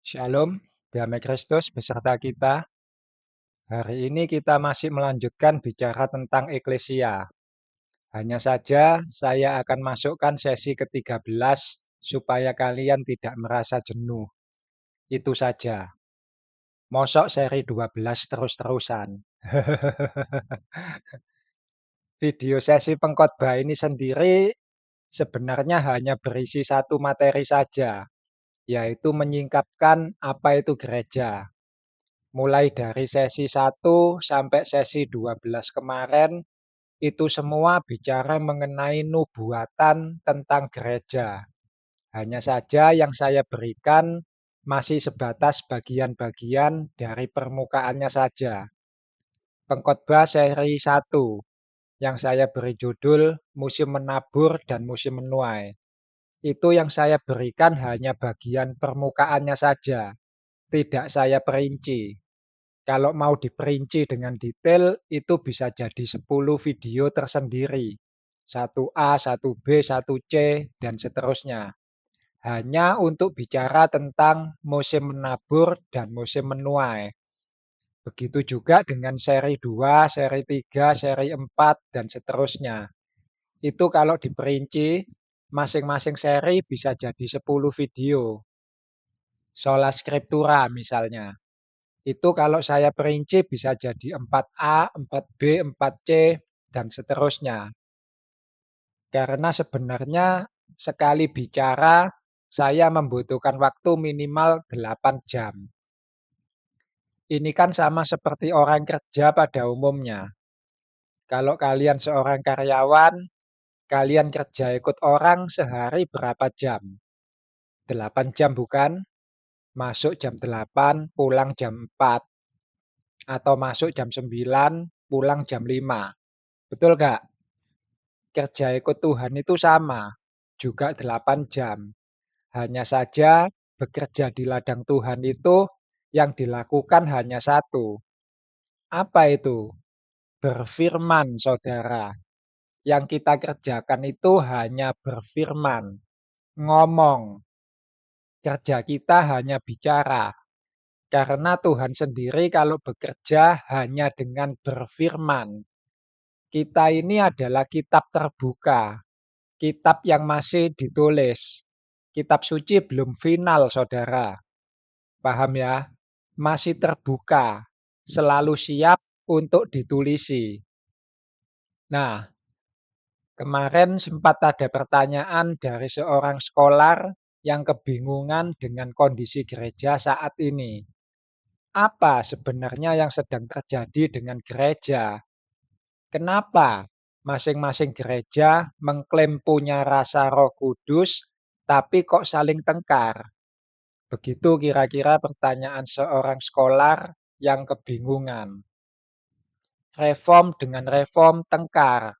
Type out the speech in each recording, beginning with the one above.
Shalom, damai Kristus beserta kita. Hari ini kita masih melanjutkan bicara tentang eklesia. Hanya saja saya akan masukkan sesi ke-13 supaya kalian tidak merasa jenuh. Itu saja. Mosok seri 12 terus-terusan. Video sesi pengkhotbah ini sendiri sebenarnya hanya berisi satu materi saja, yaitu menyingkapkan apa itu gereja. Mulai dari sesi 1 sampai sesi 12 kemarin, itu semua bicara mengenai nubuatan tentang gereja. Hanya saja yang saya berikan masih sebatas bagian-bagian dari permukaannya saja. Pengkhotbah seri 1 yang saya beri judul Musim Menabur dan Musim Menuai. Itu yang saya berikan hanya bagian permukaannya saja, tidak saya perinci. Kalau mau diperinci dengan detail, itu bisa jadi 10 video tersendiri. 1A, 1B, 1C, dan seterusnya. Hanya untuk bicara tentang musim menabur dan musim menuai. Begitu juga dengan seri 2, seri 3, seri 4, dan seterusnya. Itu kalau diperinci, masing-masing seri bisa jadi 10 video. Sola Scriptura misalnya. Itu kalau saya perinci bisa jadi 4A, 4B, 4C, dan seterusnya. Karena sebenarnya sekali bicara, saya membutuhkan waktu minimal 8 jam. Ini kan sama seperti orang kerja pada umumnya. Kalau kalian seorang karyawan, kalian kerja ikut orang sehari berapa jam? 8 jam bukan? Masuk jam 8, pulang jam 4. Atau masuk jam 9, pulang jam 5. Betul nggak? Kerja ikut Tuhan itu sama, juga 8 jam. Hanya saja bekerja di ladang Tuhan itu yang dilakukan hanya satu. Apa itu? Berfirman, saudara. Yang kita kerjakan itu hanya berfirman, ngomong. Kerja kita hanya bicara. Karena Tuhan sendiri kalau bekerja hanya dengan berfirman. Kita ini adalah kitab terbuka. Kitab yang masih ditulis. Kitab suci belum final, saudara. Paham ya? Masih terbuka. Selalu siap untuk ditulisi. Nah, kemarin sempat ada pertanyaan dari seorang scholar yang kebingungan dengan kondisi gereja saat ini. Apa sebenarnya yang sedang terjadi dengan gereja? Kenapa masing-masing gereja mengklaim punya rasa Roh Kudus, tapi kok saling tengkar? Begitu kira-kira pertanyaan seorang scholar yang kebingungan. Reform dengan reform tengkar,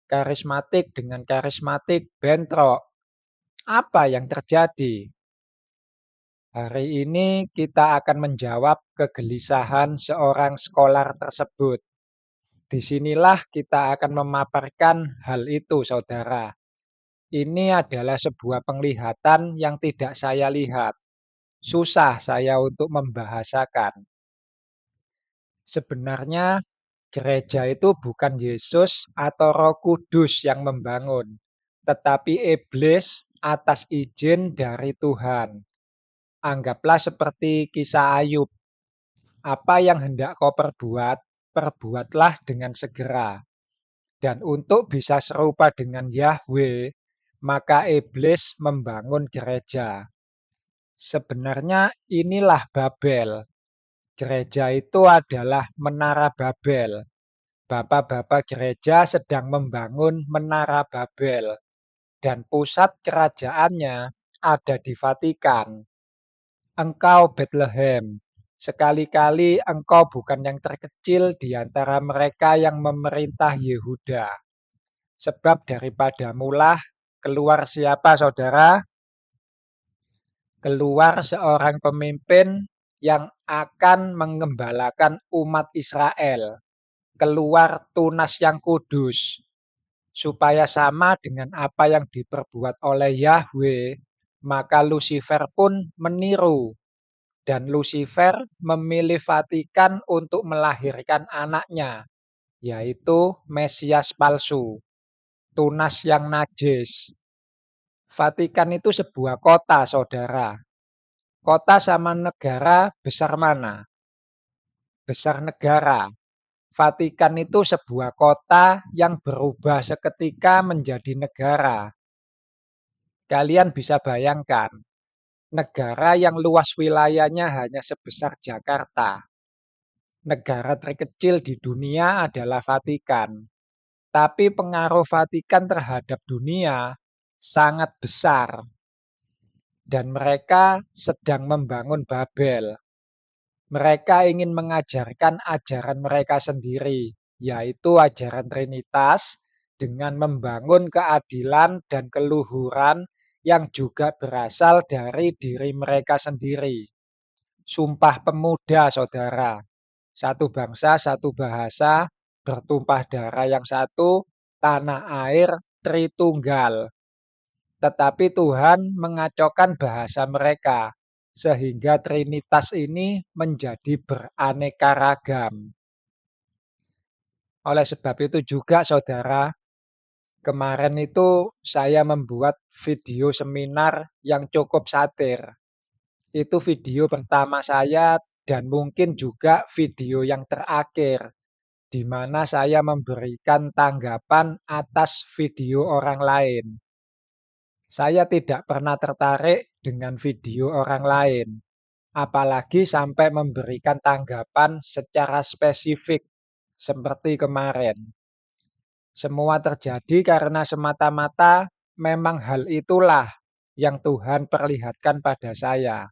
karismatik dengan karismatik bentrok. Apa yang terjadi? Hari ini kita akan menjawab kegelisahan seorang scholar tersebut. Disinilah kita akan memaparkan hal itu, saudara. Ini adalah sebuah penglihatan yang tidak saya lihat. Susah saya untuk membahasakan. Sebenarnya gereja itu bukan Yesus atau Roh Kudus yang membangun, tetapi iblis atas izin dari Tuhan. Anggaplah seperti kisah Ayub. Apa yang hendak kau perbuat, perbuatlah dengan segera. Dan untuk bisa serupa dengan Yahweh, maka iblis membangun gereja. Sebenarnya inilah Babel. Gereja itu adalah Menara Babel. Bapak-bapak gereja sedang membangun Menara Babel. Dan pusat kerajaannya ada di Vatikan. Engkau Bethlehem, sekali-kali engkau bukan yang terkecil di antara mereka yang memerintah Yehuda. Sebab daripada mulah keluar siapa, saudara? Keluar seorang pemimpin yang akan mengembalakan umat Israel. Keluar tunas yang kudus. Supaya sama dengan apa yang diperbuat oleh Yahweh, maka Lucifer pun meniru. dan Lucifer memilih Vatikan untuk melahirkan anaknya, yaitu Mesias palsu, tunas yang najis. Vatikan itu sebuah kota, saudara. Kota sama negara besar mana? Besar negara. Vatikan itu sebuah kota yang berubah seketika menjadi negara. Kalian bisa bayangkan, negara yang luas wilayahnya hanya sebesar Jakarta. Negara terkecil di dunia adalah Vatikan. Tapi pengaruh Vatikan terhadap dunia sangat besar. Dan mereka sedang membangun Babel. Mereka ingin mengajarkan ajaran mereka sendiri, yaitu ajaran Trinitas, dengan membangun keadilan dan keluhuran yang juga berasal dari diri mereka sendiri. Sumpah Pemuda, saudara. Satu bangsa, satu bahasa, bertumpah darah yang satu, tanah air, Tritunggal. Tetapi Tuhan mengacaukan bahasa mereka, sehingga Trinitas ini menjadi beraneka ragam. Oleh sebab itu juga, saudara, kemarin itu saya membuat video seminar yang cukup satir. Itu video pertama saya dan mungkin juga video yang terakhir, di mana saya memberikan tanggapan atas video orang lain. Saya tidak pernah tertarik dengan video orang lain, apalagi sampai memberikan tanggapan secara spesifik seperti kemarin. Semua terjadi karena semata-mata memang hal itulah yang Tuhan perlihatkan pada saya.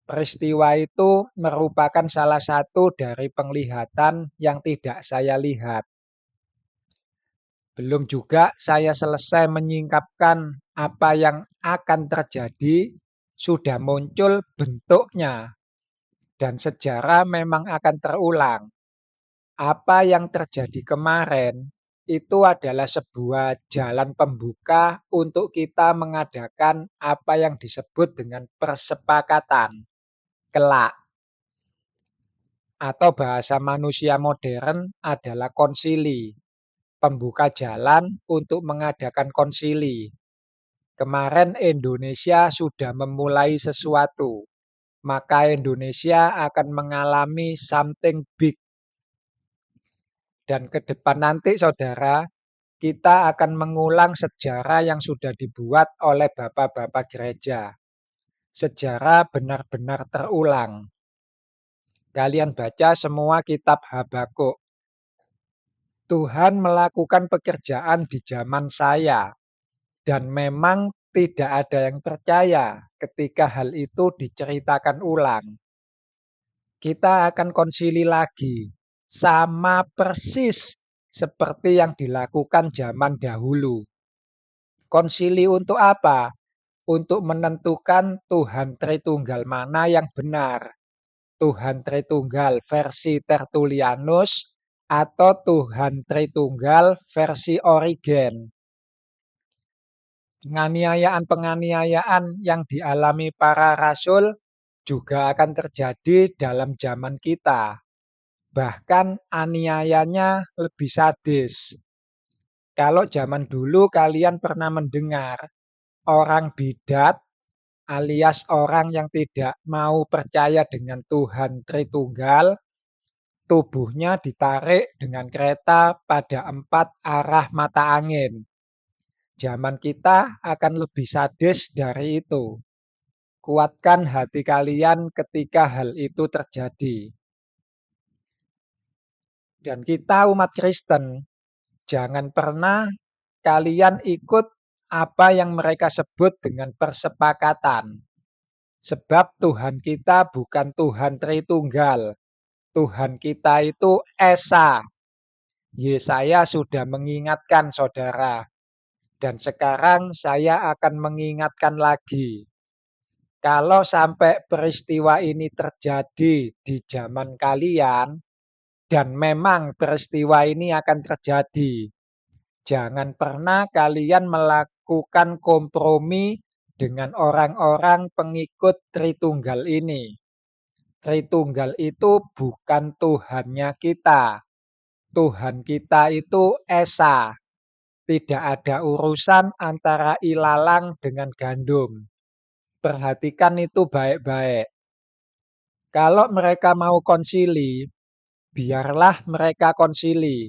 Peristiwa itu merupakan salah satu dari penglihatan yang tidak saya lihat. Belum juga saya selesai menyingkapkan apa yang akan terjadi, sudah muncul bentuknya. Dan sejarah memang akan terulang. Apa yang terjadi kemarin itu adalah sebuah jalan pembuka untuk kita mengadakan apa yang disebut dengan persepakatan kelak. Atau bahasa manusia modern adalah konsili. Pembuka jalan untuk mengadakan konsili. Kemarin Indonesia sudah memulai sesuatu, maka Indonesia akan mengalami something big. Dan ke depan nanti, saudara, kita akan mengulang sejarah yang sudah dibuat oleh bapak-bapak gereja. Sejarah benar-benar terulang. Kalian baca semua kitab Habakuk. Tuhan melakukan pekerjaan di zaman saya. Dan memang tidak ada yang percaya ketika hal itu diceritakan ulang. Kita akan konsili lagi, sama persis seperti yang dilakukan zaman dahulu. Konsili untuk apa? Untuk menentukan Tuhan Tritunggal mana yang benar. Tuhan Tritunggal versi Tertullianus atau Tuhan Tritunggal versi Origen. Penganiayaan-penganiayaan yang dialami para rasul juga akan terjadi dalam zaman kita. Bahkan aniayanya lebih sadis. Kalau zaman dulu kalian pernah mendengar orang bidat alias orang yang tidak mau percaya dengan Tuhan Tritunggal, tubuhnya ditarik dengan kereta pada 4 arah mata angin. Zaman kita akan lebih sadis dari itu. Kuatkan hati kalian ketika hal itu terjadi. Dan kita umat Kristen, jangan pernah kalian ikut apa yang mereka sebut dengan persepakatan. Sebab Tuhan kita bukan Tuhan Tritunggal. Tuhan kita itu Esa. Yesaya sudah mengingatkan, saudara. Dan sekarang saya akan mengingatkan lagi. Kalau sampai peristiwa ini terjadi di zaman kalian, dan memang peristiwa ini akan terjadi, jangan pernah kalian melakukan kompromi dengan orang-orang pengikut Tritunggal ini. Tritunggal itu bukan Tuhannya kita. Tuhan kita itu Esa. Tidak ada urusan antara ilalang dengan gandum. Perhatikan itu baik-baik. Kalau mereka mau konsili, biarlah mereka konsili.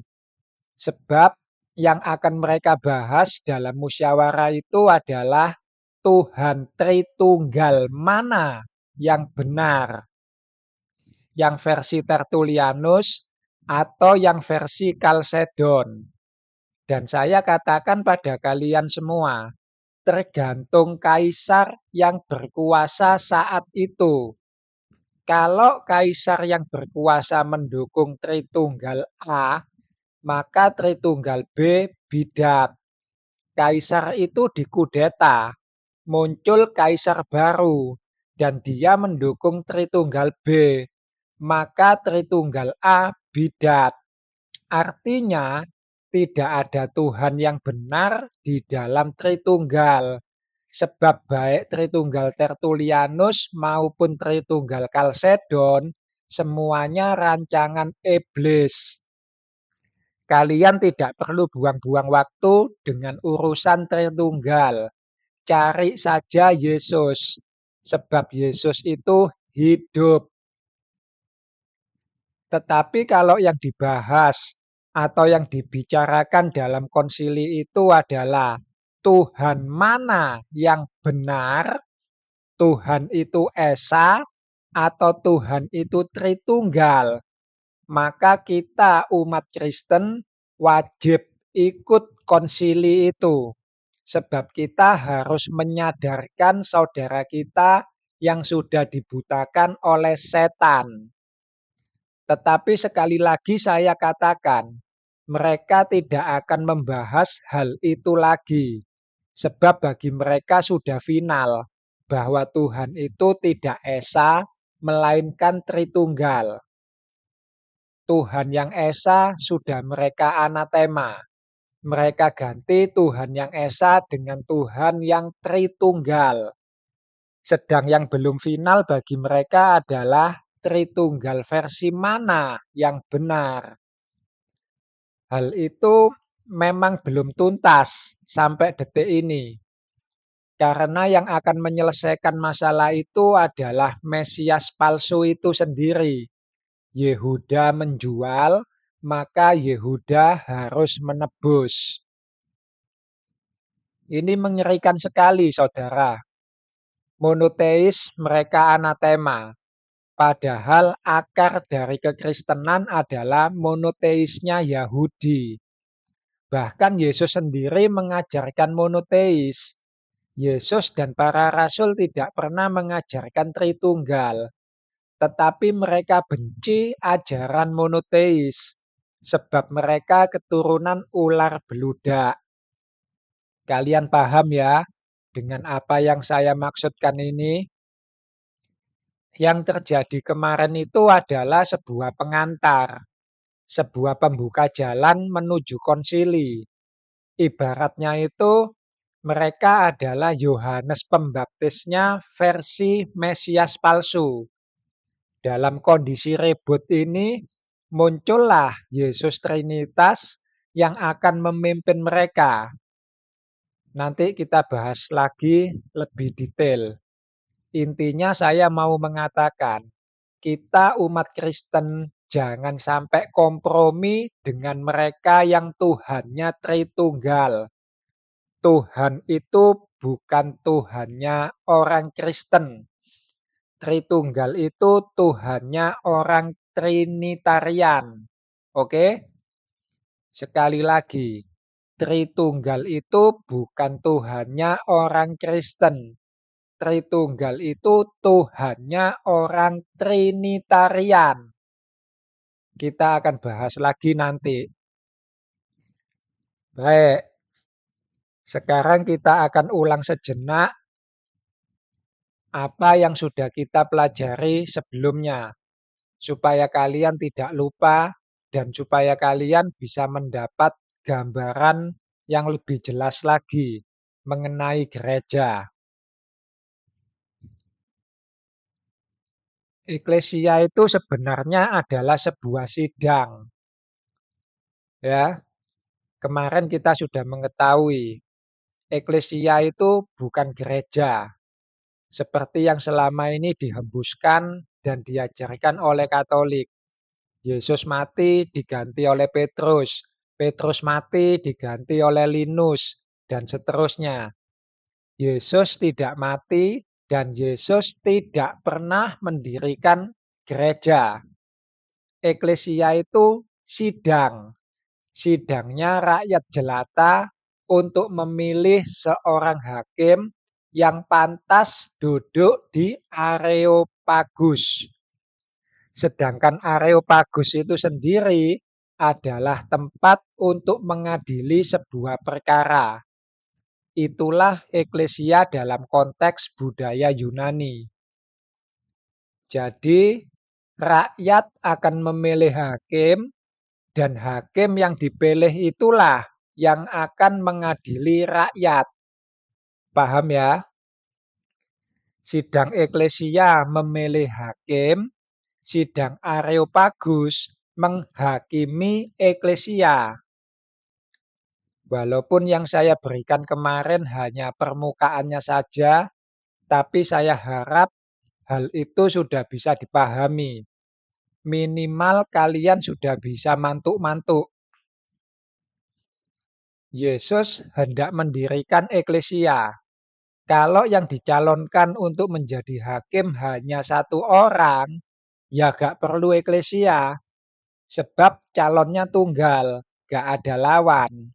Sebab yang akan mereka bahas dalam musyawarah itu adalah Tuhan Tritunggal mana yang benar. Yang versi Tertullianus atau yang versi Chalcedon. Dan saya katakan pada kalian semua, tergantung kaisar yang berkuasa saat itu. Kalau kaisar yang berkuasa mendukung Tritunggal A, maka Tritunggal B bidat. Kaisar itu dikudeta, muncul kaisar baru, dan dia mendukung Tritunggal B, maka Tritunggal A bidat. Artinya, tidak ada Tuhan yang benar di dalam Tritunggal. Sebab baik Tritunggal Tertullianus maupun Tritunggal Chalcedon, semuanya rancangan iblis. Kalian tidak perlu buang-buang waktu dengan urusan Tritunggal. Cari saja Yesus, sebab Yesus itu hidup. Tetapi kalau yang dibahas atau yang dibicarakan dalam konsili itu adalah Tuhan mana yang benar, Tuhan itu Esa atau Tuhan itu Tritunggal, maka kita umat Kristen wajib ikut konsili itu. Sebab kita harus menyadarkan saudara kita yang sudah dibutakan oleh setan. Tetapi sekali lagi saya katakan, mereka tidak akan membahas hal itu lagi. Sebab bagi mereka sudah final bahwa Tuhan itu tidak Esa, melainkan Tritunggal. Tuhan yang Esa sudah mereka anatema. Mereka ganti Tuhan yang Esa dengan Tuhan yang Tritunggal. Sedang yang belum final bagi mereka adalah Tritunggal versi mana yang benar. Hal itu memang belum tuntas sampai detik ini. Karena yang akan menyelesaikan masalah itu adalah Mesias palsu itu sendiri. Yehuda menjual, maka Yehuda harus menebus. Ini mengerikan sekali, saudara. Monoteis mereka anatema. Padahal akar dari kekristenan adalah monoteisnya Yahudi. Bahkan Yesus sendiri mengajarkan monoteis. Yesus dan para rasul tidak pernah mengajarkan Tritunggal. Tetapi mereka benci ajaran monoteis. Sebab mereka keturunan ular beludak. Kalian paham ya dengan apa yang saya maksudkan ini? Yang terjadi kemarin itu adalah sebuah pengantar, sebuah pembuka jalan menuju konsili. Ibaratnya itu mereka adalah Yohanes Pembaptisnya versi Mesias palsu. Dalam kondisi ribut ini muncullah Yesus Trinitas yang akan memimpin mereka. Nanti kita bahas lagi lebih detail. Intinya saya mau mengatakan, kita umat Kristen jangan sampai kompromi dengan mereka yang Tuhannya Tritunggal. Tuhan itu bukan Tuhannya orang Kristen. Tritunggal itu Tuhannya orang Trinitarian. Oke? Sekali lagi, Tritunggal itu bukan Tuhannya orang Kristen. Tritunggal itu Tuhannya orang Trinitarian. Kita akan bahas lagi nanti. Baik, sekarang kita akan ulang sejenak apa yang sudah kita pelajari sebelumnya. Supaya kalian tidak lupa dan supaya kalian bisa mendapat gambaran yang lebih jelas lagi mengenai gereja. Eklesia itu sebenarnya adalah sebuah sidang, ya. Kemarin kita sudah mengetahui, eklesia itu bukan gereja, seperti yang selama ini dihembuskan dan diajarkan oleh Katolik. Yesus mati diganti oleh Petrus, Petrus mati diganti oleh Linus, dan seterusnya. Yesus tidak mati dan Yesus tidak pernah mendirikan gereja. Eklesia itu sidang. Sidangnya rakyat jelata untuk memilih seorang hakim yang pantas duduk di Areopagus. Sedangkan Areopagus itu sendiri adalah tempat untuk mengadili sebuah perkara. Itulah eklesia dalam konteks budaya Yunani. Jadi, rakyat akan memilih hakim, dan hakim yang dipilih itulah yang akan mengadili rakyat. Paham ya? Sidang eklesia memilih hakim, sidang Areopagus menghakimi eklesia. Walaupun yang saya berikan kemarin hanya permukaannya saja, tapi saya harap hal itu sudah bisa dipahami. Minimal kalian sudah bisa mantuk-mantuk. Yesus hendak mendirikan eklesia. Kalau yang dicalonkan untuk menjadi hakim hanya satu orang, ya gak perlu eklesia. Sebab calonnya tunggal, gak ada lawan.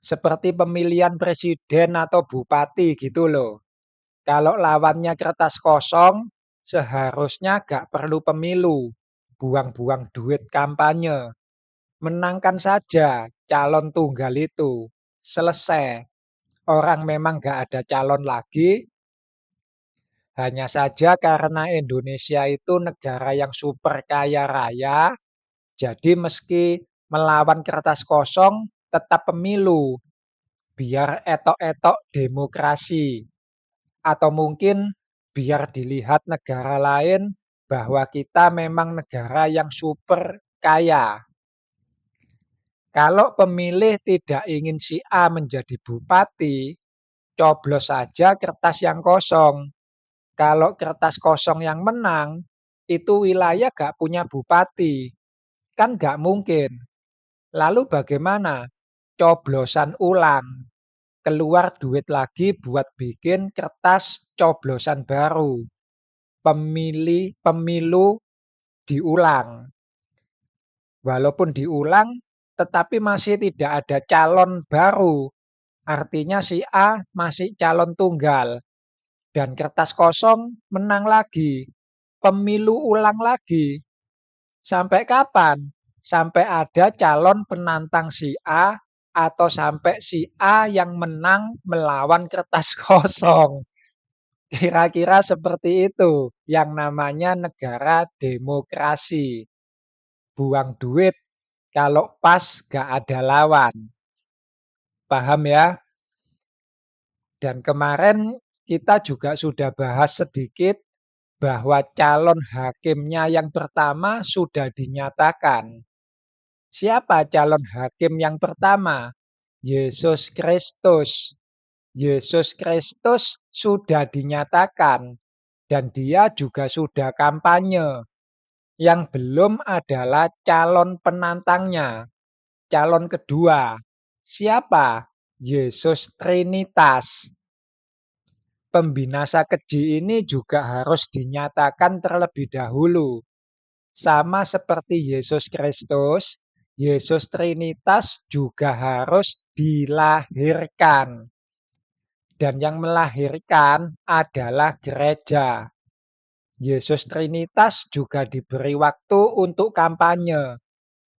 Seperti pemilihan presiden atau bupati gitu loh. Kalau lawannya kertas kosong, seharusnya gak perlu pemilu. Buang-buang duit kampanye. Menangkan saja calon tunggal itu. Selesai. Orang memang gak ada calon lagi. Hanya saja karena Indonesia itu negara yang super kaya raya. Jadi meski melawan kertas kosong, tetap pemilu. Biar etok-etok demokrasi. Atau mungkin biar dilihat negara lain bahwa kita memang negara yang super kaya. Kalau pemilih tidak ingin si A menjadi bupati, coblos saja kertas yang kosong. Kalau kertas kosong yang menang, itu wilayah gak punya bupati. Kan gak mungkin. Lalu bagaimana? Coblosan ulang. Keluar duit lagi buat bikin kertas coblosan baru. Pemilu diulang. Walaupun diulang, tetapi masih tidak ada calon baru. Artinya si A masih calon tunggal. Dan kertas kosong menang lagi. Pemilu ulang lagi. Sampai kapan? Sampai ada calon penantang si A atau sampai si A yang menang melawan kertas kosong. Kira-kira seperti itu yang namanya negara demokrasi. Buang duit kalau pas gak ada lawan. Paham ya? Dan kemarin kita juga sudah bahas sedikit bahwa calon hakimnya yang pertama sudah dinyatakan. Siapa calon hakim yang pertama? Yesus Kristus. Yesus Kristus sudah dinyatakan dan dia juga sudah kampanye. Yang belum adalah calon penantangnya. Calon kedua. Siapa? Yesus Trinitas. Pembinasa keji ini juga harus dinyatakan terlebih dahulu. Sama seperti Yesus Kristus, Yesus Trinitas juga harus dilahirkan. Dan yang melahirkan adalah gereja. Yesus Trinitas juga diberi waktu untuk kampanye.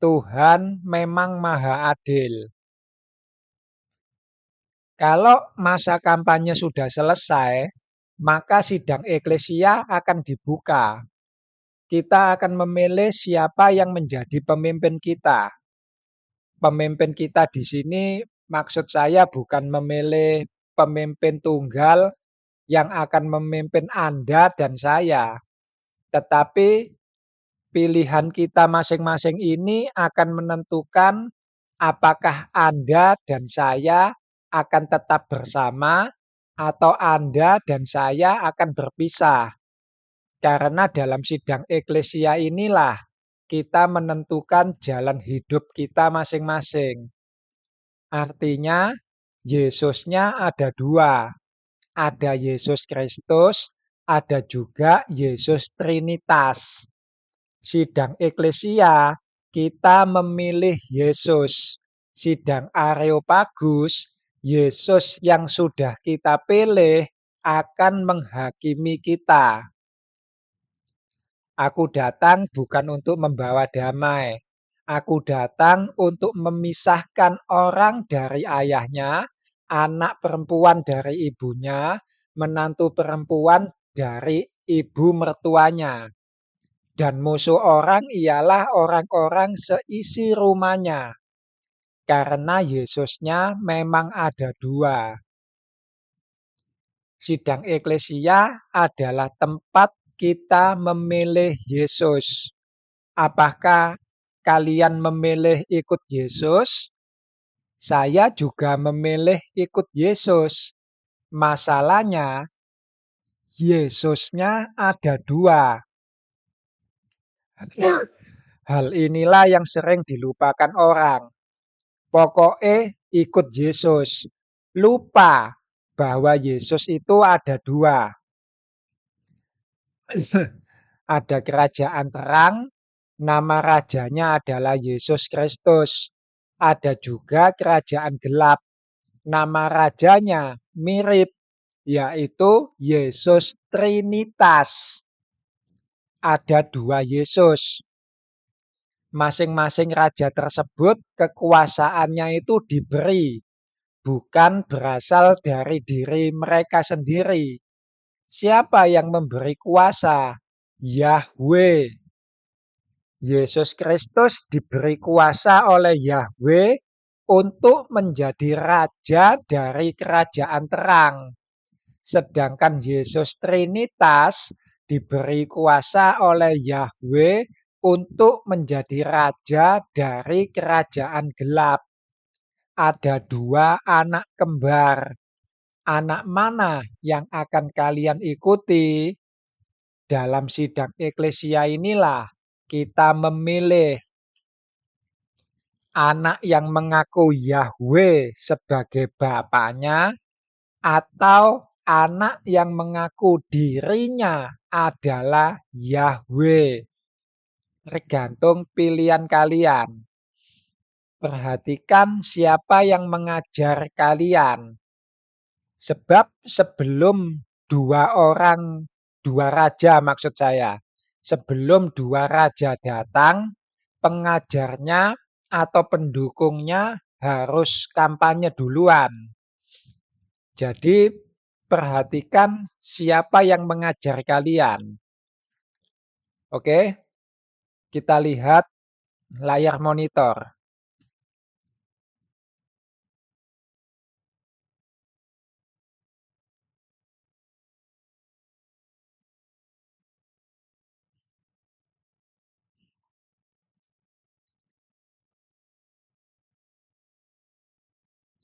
Tuhan memang maha adil. Kalau masa kampanye sudah selesai, maka sidang eklesia akan dibuka. Kita akan memilih siapa yang menjadi pemimpin kita. Pemimpin kita di sini maksud saya bukan memilih pemimpin tunggal yang akan memimpin Anda dan saya. Tetapi pilihan kita masing-masing ini akan menentukan apakah Anda dan saya akan tetap bersama atau Anda dan saya akan berpisah. Karena dalam sidang eklesia inilah kita menentukan jalan hidup kita masing-masing. Artinya, Yesusnya ada dua. Ada Yesus Kristus, ada juga Yesus Trinitas. Sidang eklesia, kita memilih Yesus. Sidang Areopagus, Yesus yang sudah kita pilih akan menghakimi kita. Aku datang bukan untuk membawa damai. Aku datang untuk memisahkan orang dari ayahnya, anak perempuan dari ibunya, menantu perempuan dari ibu mertuanya. Dan musuh orang ialah orang-orang seisi rumahnya. Karena Yesusnya memang ada dua. Sidang eklesia adalah tempat kita memilih Yesus. Apakah kalian memilih ikut Yesus? Saya juga memilih ikut Yesus. Masalahnya, Yesusnya ada dua. Hal inilah yang sering dilupakan orang. Pokoknya ikut Yesus. Lupa bahwa Yesus itu ada dua. Ada kerajaan terang, nama rajanya adalah Yesus Kristus. Ada juga kerajaan gelap, nama rajanya mirip, yaitu Yesus Trinitas. Ada dua Yesus. Masing-masing raja tersebut kekuasaannya itu diberi, bukan berasal dari diri mereka sendiri. Siapa yang memberi kuasa? Yahweh. Yesus Kristus diberi kuasa oleh Yahweh untuk menjadi raja dari kerajaan terang. Sedangkan Yesus Trinitas diberi kuasa oleh Yahweh untuk menjadi raja dari kerajaan gelap. Ada dua anak kembar. Anak mana yang akan kalian ikuti? Dalam sidang eklesia inilah kita memilih anak yang mengaku Yahweh sebagai bapaknya atau anak yang mengaku dirinya adalah Yahweh. Tergantung pilihan kalian. Perhatikan siapa yang mengajar kalian. Sebab sebelum dua raja maksud saya, sebelum dua raja datang, pengajarnya atau pendukungnya harus kampanye duluan. Jadi perhatikan siapa yang mengajar kalian. Oke, kita lihat layar monitor.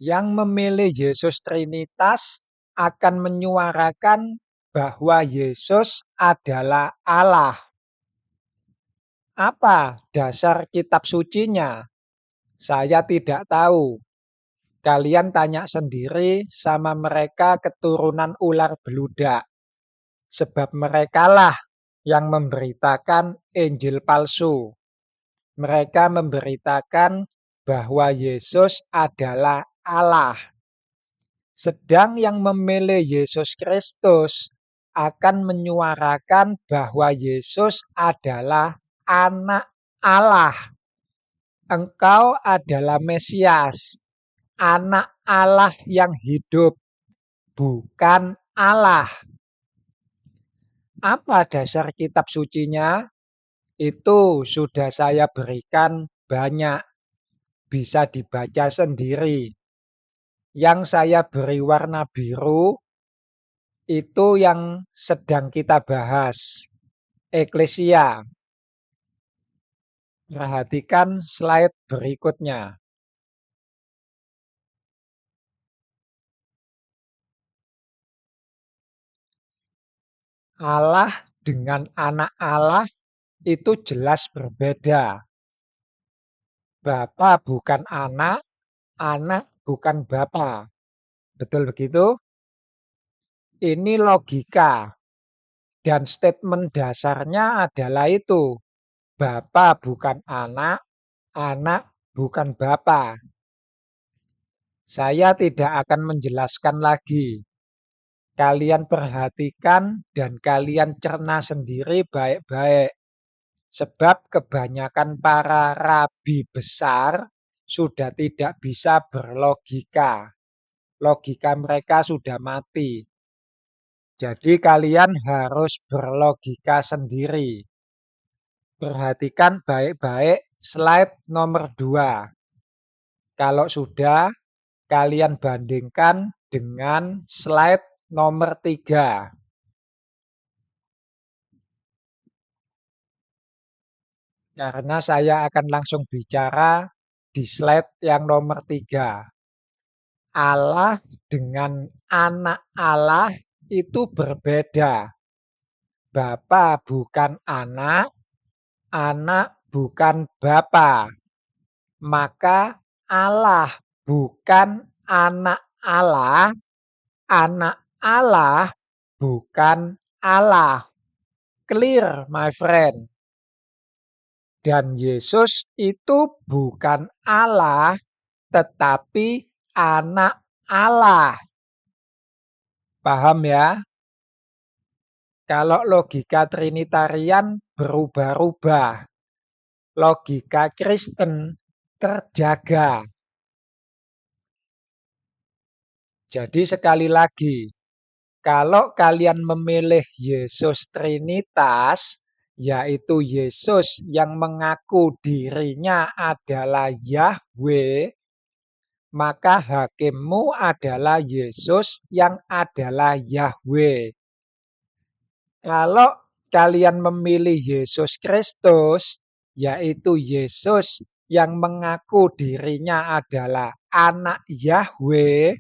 Yang memilih Yesus Trinitas akan menyuarakan bahwa Yesus adalah Allah. Apa dasar kitab sucinya? Saya tidak tahu. Kalian tanya sendiri sama mereka keturunan ular beludak. Sebab merekalah yang memberitakan Injil palsu. Mereka memberitakan bahwa Yesus adalah Allah. Sedang yang memilih Yesus Kristus akan menyuarakan bahwa Yesus adalah anak Allah. Engkau adalah Mesias, anak Allah yang hidup, bukan Allah. Apa dasar kitab sucinya? Itu sudah saya berikan banyak. Bisa dibaca sendiri. Yang saya beri warna biru, itu yang sedang kita bahas. Eklesia. Perhatikan slide berikutnya. Allah dengan anak Allah itu jelas berbeda. Bapa bukan anak, anak bukan bapa. Betul begitu? Ini logika. Dan statement dasarnya adalah itu. Bapa bukan anak, anak bukan bapa. Saya tidak akan menjelaskan lagi. Kalian perhatikan dan kalian cerna sendiri baik-baik. Sebab kebanyakan para rabi besar sudah tidak bisa berlogika. Logika mereka sudah mati. Jadi kalian harus berlogika sendiri. Perhatikan baik-baik slide nomor 2. Kalau sudah, kalian bandingkan dengan slide nomor 3. Karena saya akan langsung bicara di slide yang nomor 3. Allah dengan anak Allah itu berbeda. Bapa bukan anak, anak bukan bapa. Maka Allah bukan anak Allah, anak Allah bukan Allah. Clear, my friend. Dan Yesus itu bukan Allah, tetapi anak Allah. Paham ya? Kalau logika Trinitarian berubah-ubah, logika Kristen terjaga. Jadi sekali lagi, kalau kalian memilih Yesus Trinitas, yaitu Yesus yang mengaku dirinya adalah Yahweh, maka hakimmu adalah Yesus yang adalah Yahweh. Kalau kalian memilih Yesus Kristus, yaitu Yesus yang mengaku dirinya adalah anak Yahweh,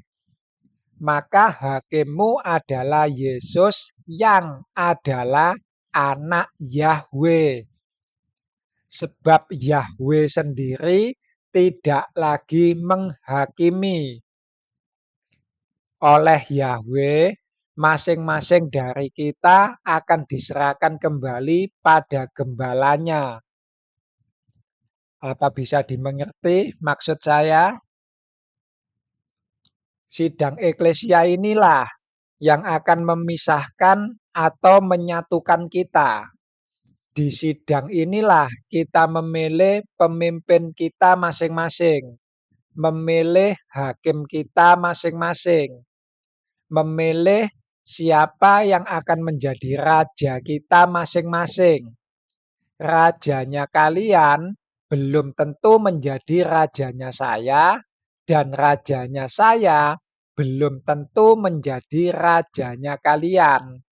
maka hakimmu adalah Yesus yang adalah anak Yahweh. Sebab Yahweh sendiri tidak lagi menghakimi. Oleh Yahweh, masing-masing dari kita akan diserahkan kembali pada gembalanya. Apa bisa dimengerti maksud saya? Sidang eklesia inilah yang akan memisahkan atau menyatukan kita. Di sidang inilah kita memilih pemimpin kita masing-masing, memilih hakim kita masing-masing, memilih siapa yang akan menjadi raja kita masing-masing. Rajanya kalian belum tentu menjadi rajanya saya, dan rajanya saya belum tentu menjadi rajanya kalian.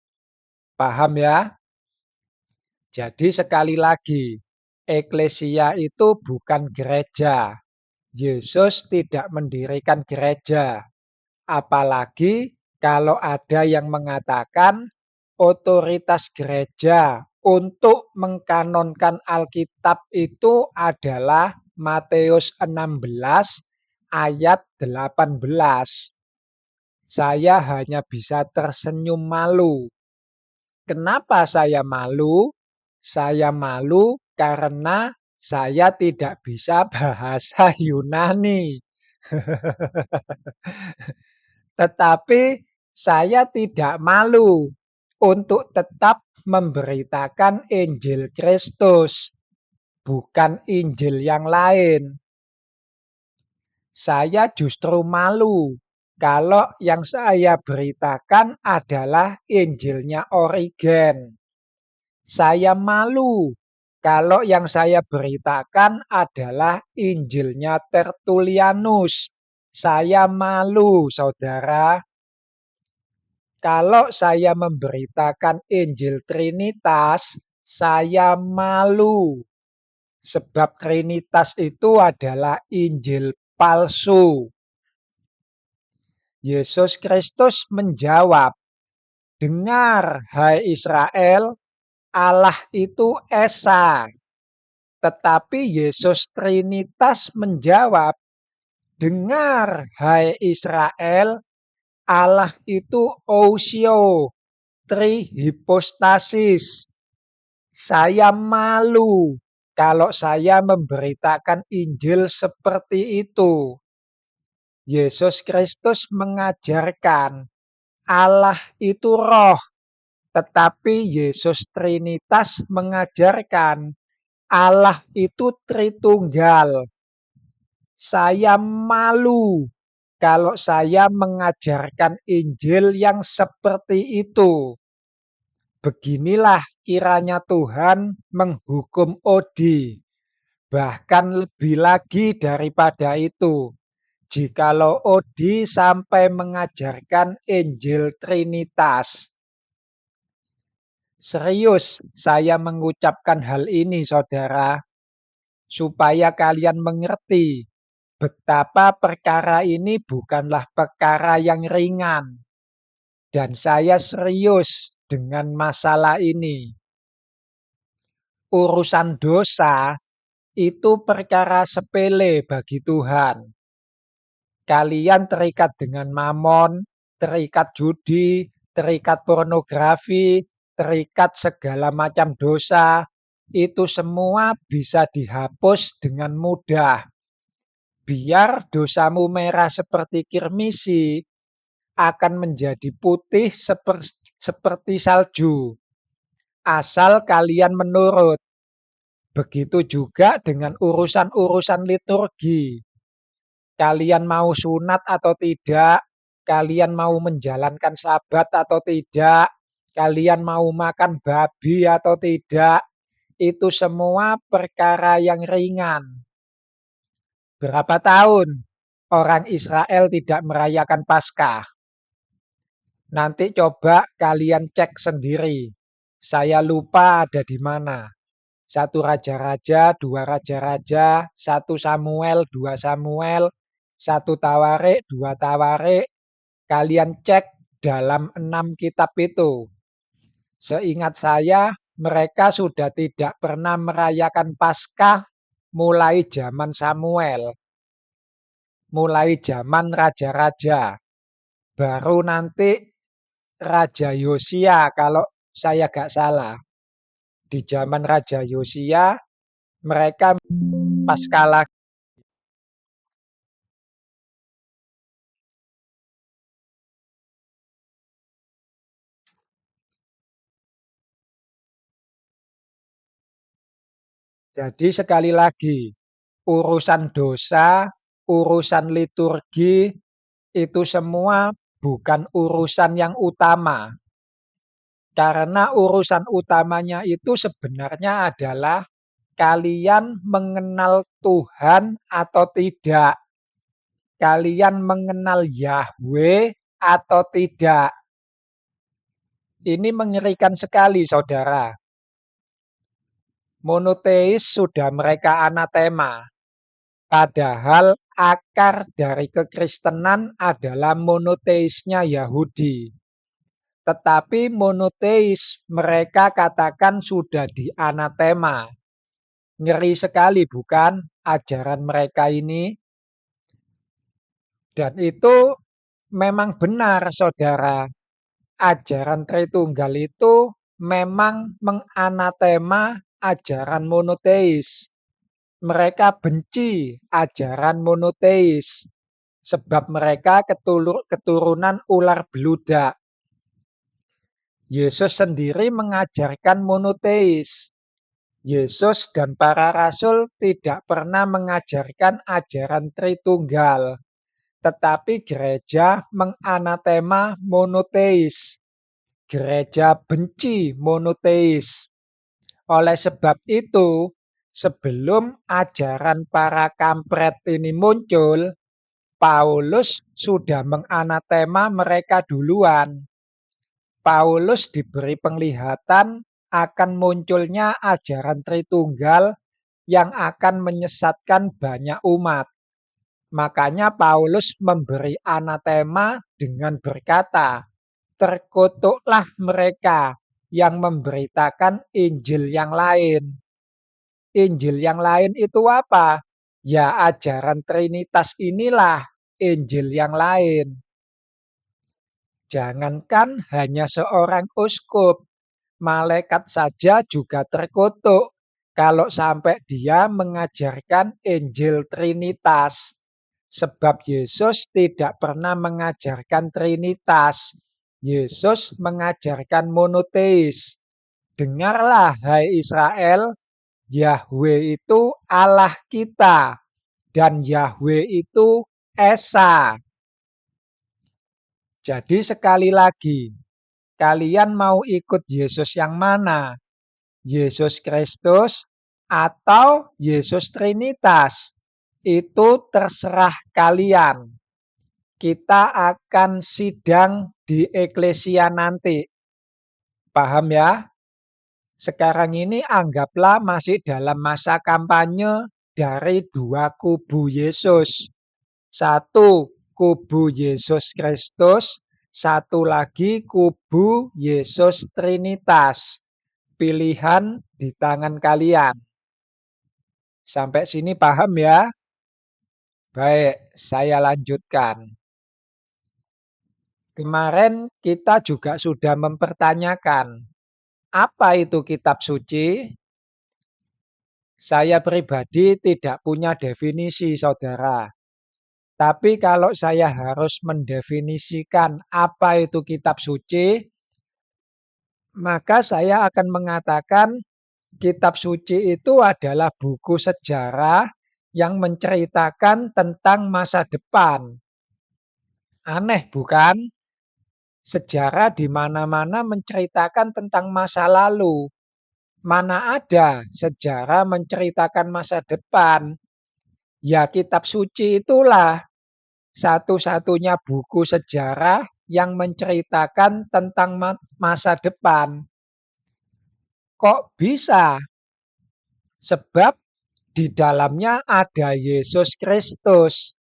Paham ya? Jadi sekali lagi, eklesia itu bukan gereja. Yesus tidak mendirikan gereja. Apalagi kalau ada yang mengatakan otoritas gereja untuk mengkanonkan Alkitab itu adalah Matius 16 ayat 18. Saya hanya bisa tersenyum malu. Kenapa saya malu? Saya malu karena saya tidak bisa bahasa Yunani. Tetapi saya tidak malu untuk tetap memberitakan Injil Kristus, bukan Injil yang lain. Saya justru malu kalau yang saya beritakan adalah Injilnya Origen. Saya malu kalau yang saya beritakan adalah Injilnya Tertullianus. Saya malu, saudara. Kalau saya memberitakan Injil Trinitas, Saya malu sebab Trinitas itu adalah Injil palsu. Yesus Kristus menjawab, "Dengar, hai Israel, Allah itu Esa." Tetapi Yesus Trinitas menjawab, "Dengar, hai Israel, Allah itu Ousia, trihipostasis." Saya malu kalau saya memberitakan Injil seperti itu. Yesus Kristus mengajarkan Allah itu roh, tetapi Yesus Trinitas mengajarkan Allah itu Tritunggal. Saya malu kalau saya mengajarkan Injil yang seperti itu. Beginilah kiranya Tuhan menghukum Odi, bahkan lebih lagi daripada itu. Jikalau Odi sampai mengajarkan Injil Trinitas. Serius saya mengucapkan hal ini, saudara, supaya kalian mengerti betapa perkara ini bukanlah perkara yang ringan. Dan saya serius dengan masalah ini. Urusan dosa itu perkara sepele bagi Tuhan. Kalian terikat dengan mamon, terikat judi, terikat pornografi, terikat segala macam dosa, itu semua bisa dihapus dengan mudah. Biar dosamu merah seperti kirmisi, akan menjadi putih seperti salju. Asal kalian menurut. Begitu juga dengan urusan-urusan liturgi. Kalian mau sunat atau tidak, kalian mau menjalankan sabat atau tidak, kalian mau makan babi atau tidak, itu semua perkara yang ringan. Berapa tahun orang Israel tidak merayakan Paskah? Nanti coba kalian cek sendiri. Saya lupa ada di mana. 1 Raja-Raja, 2 Raja-Raja, 1 Samuel, 2 Samuel, 1 Tawarik, 2 Tawarik. Kalian cek dalam 6 kitab itu. Seingat saya, mereka sudah tidak pernah merayakan Paskah mulai zaman Samuel. Mulai zaman Raja-Raja. Baru nanti Raja Yosia kalau saya gak salah. Di zaman Raja Yosia, mereka Paskah lagi. Jadi sekali lagi, urusan dosa, urusan liturgi, itu semua bukan urusan yang utama. Karena urusan utamanya itu sebenarnya adalah kalian mengenal Tuhan atau tidak. Kalian mengenal Yahweh atau tidak. Ini mengerikan sekali, saudara. Monoteis sudah mereka anatema. Padahal akar dari kekristenan adalah monoteisnya Yahudi. Tetapi monoteis mereka katakan sudah dianatema. Ngeri sekali bukan ajaran mereka ini? Dan itu memang benar, saudara. Ajaran Tritunggal itu memang menganatema ajaran monoteis. Mereka benci ajaran monoteis sebab mereka keturunan ular beludak. Yesus sendiri mengajarkan monoteis. Yesus dan para rasul tidak pernah mengajarkan ajaran Tritunggal, tetapi gereja menganatema monoteis. Gereja benci monoteis. Oleh sebab itu, sebelum ajaran para kampret ini muncul, Paulus sudah menganatema mereka duluan. Paulus diberi penglihatan akan munculnya ajaran Tritunggal yang akan menyesatkan banyak umat. Makanya Paulus memberi anatema dengan berkata, "Terkutuklah mereka yang memberitakan Injil yang lain." Injil yang lain itu apa? Ya ajaran Trinitas inilah Injil yang lain. Jangankan hanya seorang uskup, malaikat saja juga terkutuk kalau sampai dia mengajarkan Injil Trinitas. Sebab Yesus tidak pernah mengajarkan Trinitas. Yesus mengajarkan monoteis. Dengarlah hai Israel, Yahweh itu Allah kita dan Yahweh itu Esa. Jadi sekali lagi, kalian mau ikut Yesus yang mana? Yesus Kristus atau Yesus Trinitas? Itu terserah kalian. Kita akan sidang di eklesia nanti. Paham ya? Sekarang ini anggaplah masih dalam masa kampanye dari dua kubu Yesus. Satu kubu Yesus Kristus, satu lagi kubu Yesus Trinitas. Pilihan di tangan kalian. Sampai sini paham ya? Baik, saya lanjutkan. Kemarin kita juga sudah mempertanyakan, apa itu kitab suci? Saya pribadi tidak punya definisi, saudara. Tapi kalau saya harus mendefinisikan apa itu kitab suci, maka saya akan mengatakan kitab suci itu adalah buku sejarah yang menceritakan tentang masa depan. Aneh bukan? Sejarah di mana-mana menceritakan tentang masa lalu. Mana ada sejarah menceritakan masa depan? Ya kitab suci itulah satu-satunya buku sejarah yang menceritakan tentang masa depan. Kok bisa? Sebab di dalamnya ada Yesus Kristus.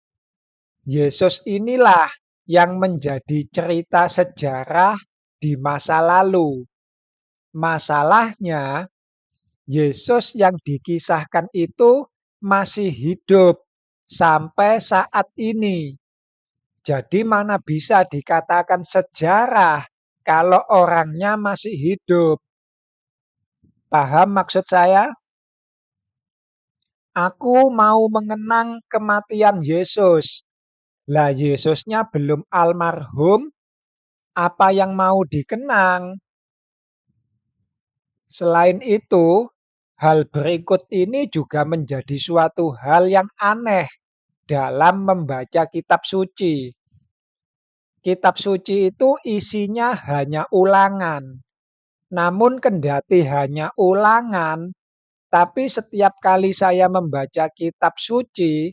Yesus inilah yang menjadi cerita sejarah di masa lalu. Masalahnya, Yesus yang dikisahkan itu masih hidup sampai saat ini. Jadi mana bisa dikatakan sejarah kalau orangnya masih hidup? Paham maksud saya? Aku mau mengenang kematian Yesus. Lah Yesusnya belum almarhum, apa yang mau dikenang? Selain itu, hal berikut ini juga menjadi suatu hal yang aneh dalam membaca kitab suci. Kitab suci itu isinya hanya ulangan. Namun kendati hanya ulangan, tapi setiap kali saya membaca kitab suci,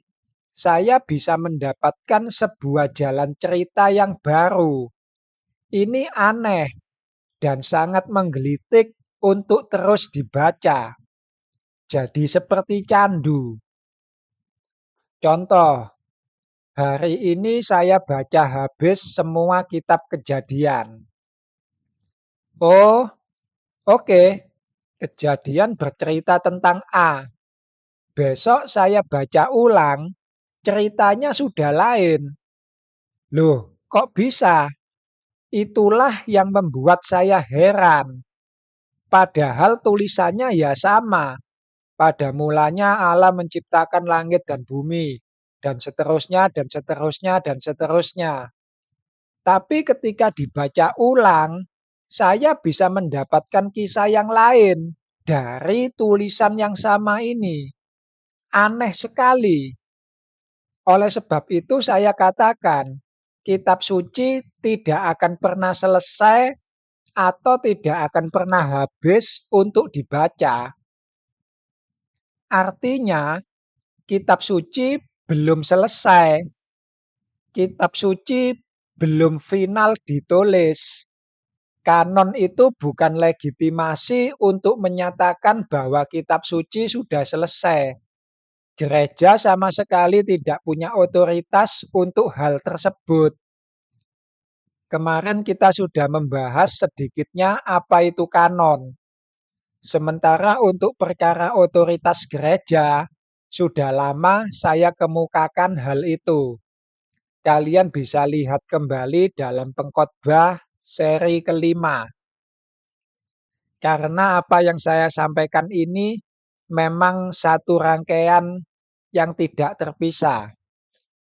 saya bisa mendapatkan sebuah jalan cerita yang baru. Ini aneh dan sangat menggelitik untuk terus dibaca. Jadi seperti candu. Contoh, hari ini saya baca habis semua kitab Kejadian. Oh, oke. Kejadian bercerita tentang A. Besok saya baca ulang, ceritanya sudah lain. Loh, kok bisa? Itulah yang membuat saya heran. Padahal tulisannya ya sama. Pada mulanya Allah menciptakan langit dan bumi, dan seterusnya, dan seterusnya, dan seterusnya. Tapi ketika dibaca ulang, saya bisa mendapatkan kisah yang lain dari tulisan yang sama ini. Aneh sekali. Oleh sebab itu saya katakan, kitab suci tidak akan pernah selesai atau tidak akan pernah habis untuk dibaca. Artinya, kitab suci belum selesai. Kitab suci belum final ditulis. Kanon itu bukan legitimasi untuk menyatakan bahwa kitab suci sudah selesai. Gereja sama sekali tidak punya otoritas untuk hal tersebut. Kemarin kita sudah membahas sedikitnya apa itu kanon. Sementara untuk perkara otoritas gereja, sudah lama saya kemukakan hal itu. Kalian bisa lihat kembali dalam pengkhotbah seri kelima. Karena apa yang saya sampaikan ini memang satu rangkaian yang tidak terpisah.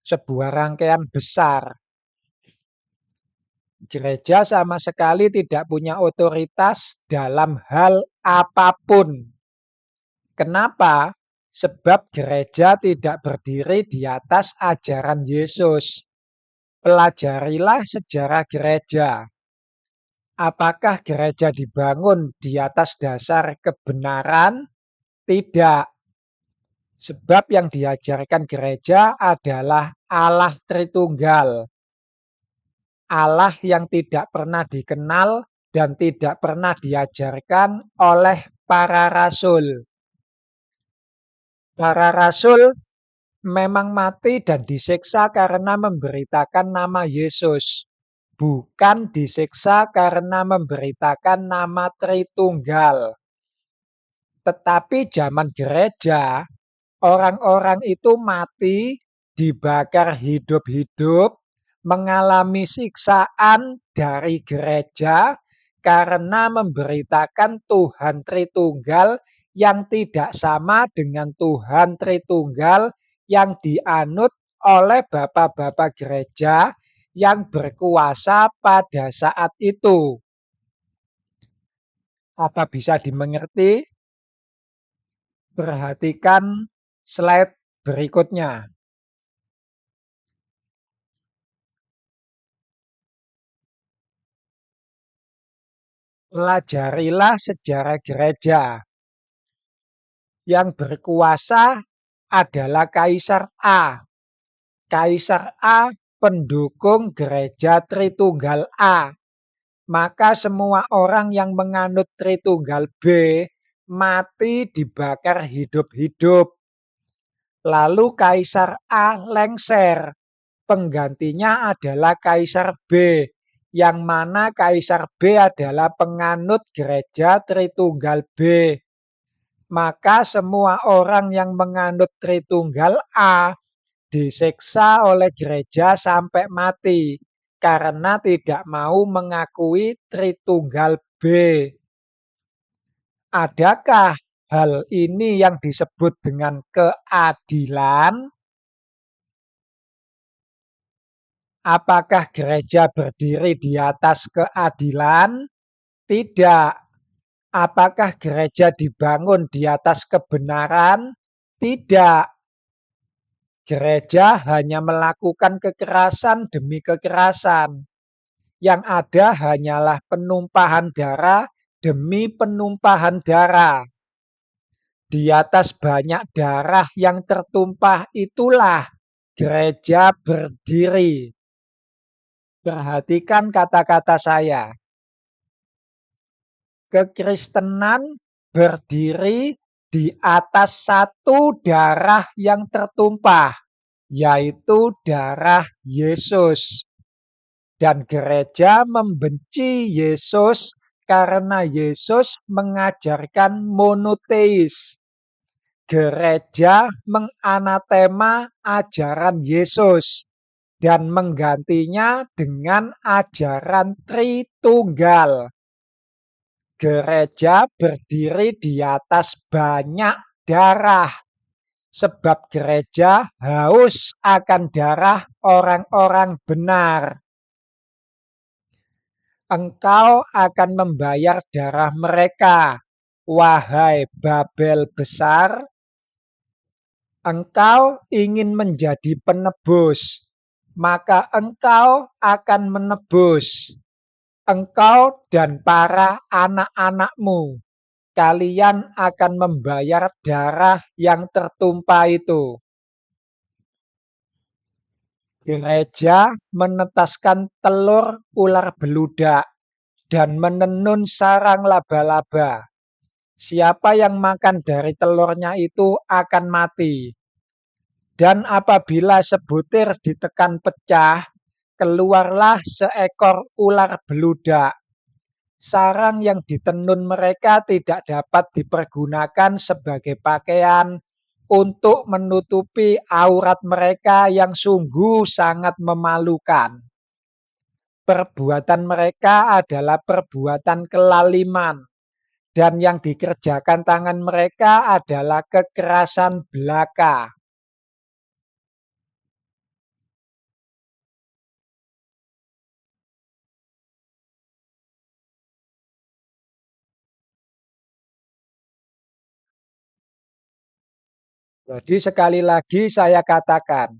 Sebuah rangkaian besar. Gereja sama sekali tidak punya otoritas dalam hal apapun. Kenapa? Sebab gereja tidak berdiri di atas ajaran Yesus. Pelajarilah sejarah gereja. Apakah gereja dibangun di atas dasar kebenaran? Tidak. Sebab yang diajarkan gereja adalah Allah Tritunggal. Allah yang tidak pernah dikenal dan tidak pernah diajarkan oleh para rasul. Para rasul memang mati dan disiksa karena memberitakan nama Yesus. Bukan disiksa karena memberitakan nama Tritunggal. Tetapi zaman gereja, orang-orang itu mati, dibakar hidup-hidup, mengalami siksaan dari gereja karena memberitakan Tuhan Tritunggal yang tidak sama dengan Tuhan Tritunggal yang dianut oleh bapak-bapak gereja yang berkuasa pada saat itu. Apa bisa dimengerti? Perhatikan slide berikutnya. Pelajarilah sejarah gereja. Yang berkuasa adalah Kaisar A. Kaisar A pendukung gereja Tritunggal A. Maka semua orang yang menganut Tritunggal B mati dibakar hidup-hidup. Lalu Kaisar A lengser. Penggantinya adalah Kaisar B, yang mana Kaisar B adalah penganut gereja Tritunggal B. Maka semua orang yang menganut Tritunggal A disiksa oleh gereja sampai mati karena tidak mau mengakui Tritunggal B. Adakah hal ini yang disebut dengan keadilan? Apakah gereja berdiri di atas keadilan? Tidak. Apakah gereja dibangun di atas kebenaran? Tidak. Gereja hanya melakukan kekerasan demi kekerasan. Yang ada hanyalah penumpahan darah demi penumpahan darah. Di atas banyak darah yang tertumpah itulah gereja berdiri. Perhatikan kata-kata saya. Kekristenan berdiri di atas satu darah yang tertumpah, yaitu darah Yesus. Dan gereja membenci Yesus karena Yesus mengajarkan monoteis. Gereja menganatema ajaran Yesus dan menggantinya dengan ajaran Tritunggal. Gereja berdiri di atas banyak darah, sebab gereja haus akan darah orang-orang benar. Engkau akan membayar darah mereka, wahai Babel besar. Engkau ingin menjadi penebus, maka engkau akan menebus. Engkau dan para anak-anakmu, kalian akan membayar darah yang tertumpah itu. Gereja menetaskan telur ular beludak. dan menenun sarang laba-laba. Siapa yang makan dari telurnya itu akan mati. Dan apabila sebutir ditekan pecah, keluarlah seekor ular beludak. Sarang yang ditenun mereka tidak dapat dipergunakan sebagai pakaian untuk menutupi aurat mereka yang sungguh sangat memalukan. Perbuatan mereka adalah perbuatan kelaliman, dan yang dikerjakan tangan mereka adalah kekerasan belaka. Jadi sekali lagi saya katakan,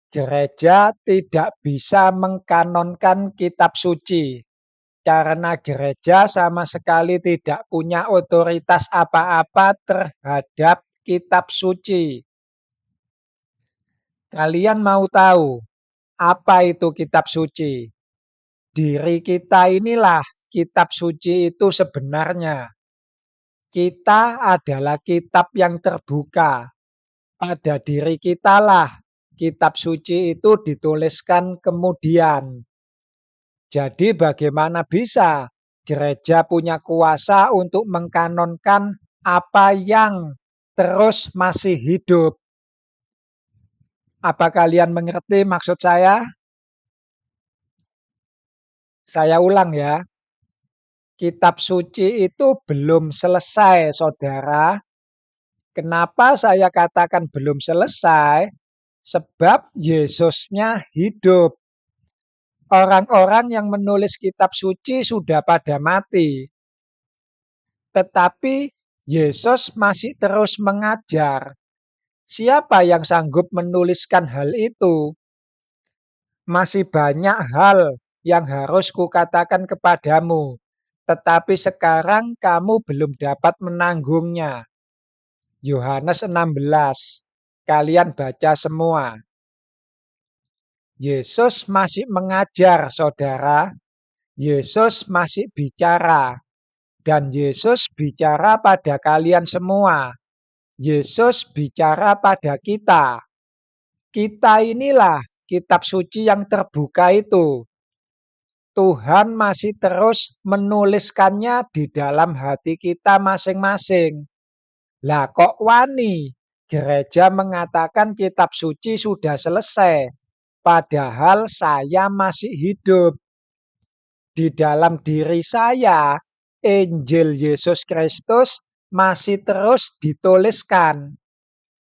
gereja tidak bisa mengkanonkan kitab suci karena gereja sama sekali tidak punya otoritas apa-apa terhadap kitab suci. Kalian mau tahu apa itu kitab suci? Diri kita inilah kitab suci itu sebenarnya. Kita adalah kitab yang terbuka. Pada diri kitalah kitab suci itu dituliskan kemudian. Jadi bagaimana bisa gereja punya kuasa untuk mengkanonkan apa yang terus masih hidup? Apa kalian mengerti maksud saya? Saya ulang ya. Kitab suci itu belum selesai, saudara. Kenapa saya katakan belum selesai? Sebab Yesusnya hidup. Orang-orang yang menulis kitab suci sudah pada mati. Tetapi Yesus masih terus mengajar. Siapa yang sanggup menuliskan hal itu? Masih banyak hal yang harus kukatakan kepadamu, tetapi sekarang kamu belum dapat menanggungnya. Yohanes 16. Kalian baca semua. Yesus masih mengajar, saudara. Yesus masih bicara. Dan Yesus bicara pada kalian semua. Yesus bicara pada kita. Kita inilah kitab suci yang terbuka itu. Tuhan masih terus menuliskannya di dalam hati kita masing-masing. Lah kok wani? Gereja mengatakan kitab suci sudah selesai. Padahal saya masih hidup. Di dalam diri saya, Injil Yesus Kristus masih terus dituliskan.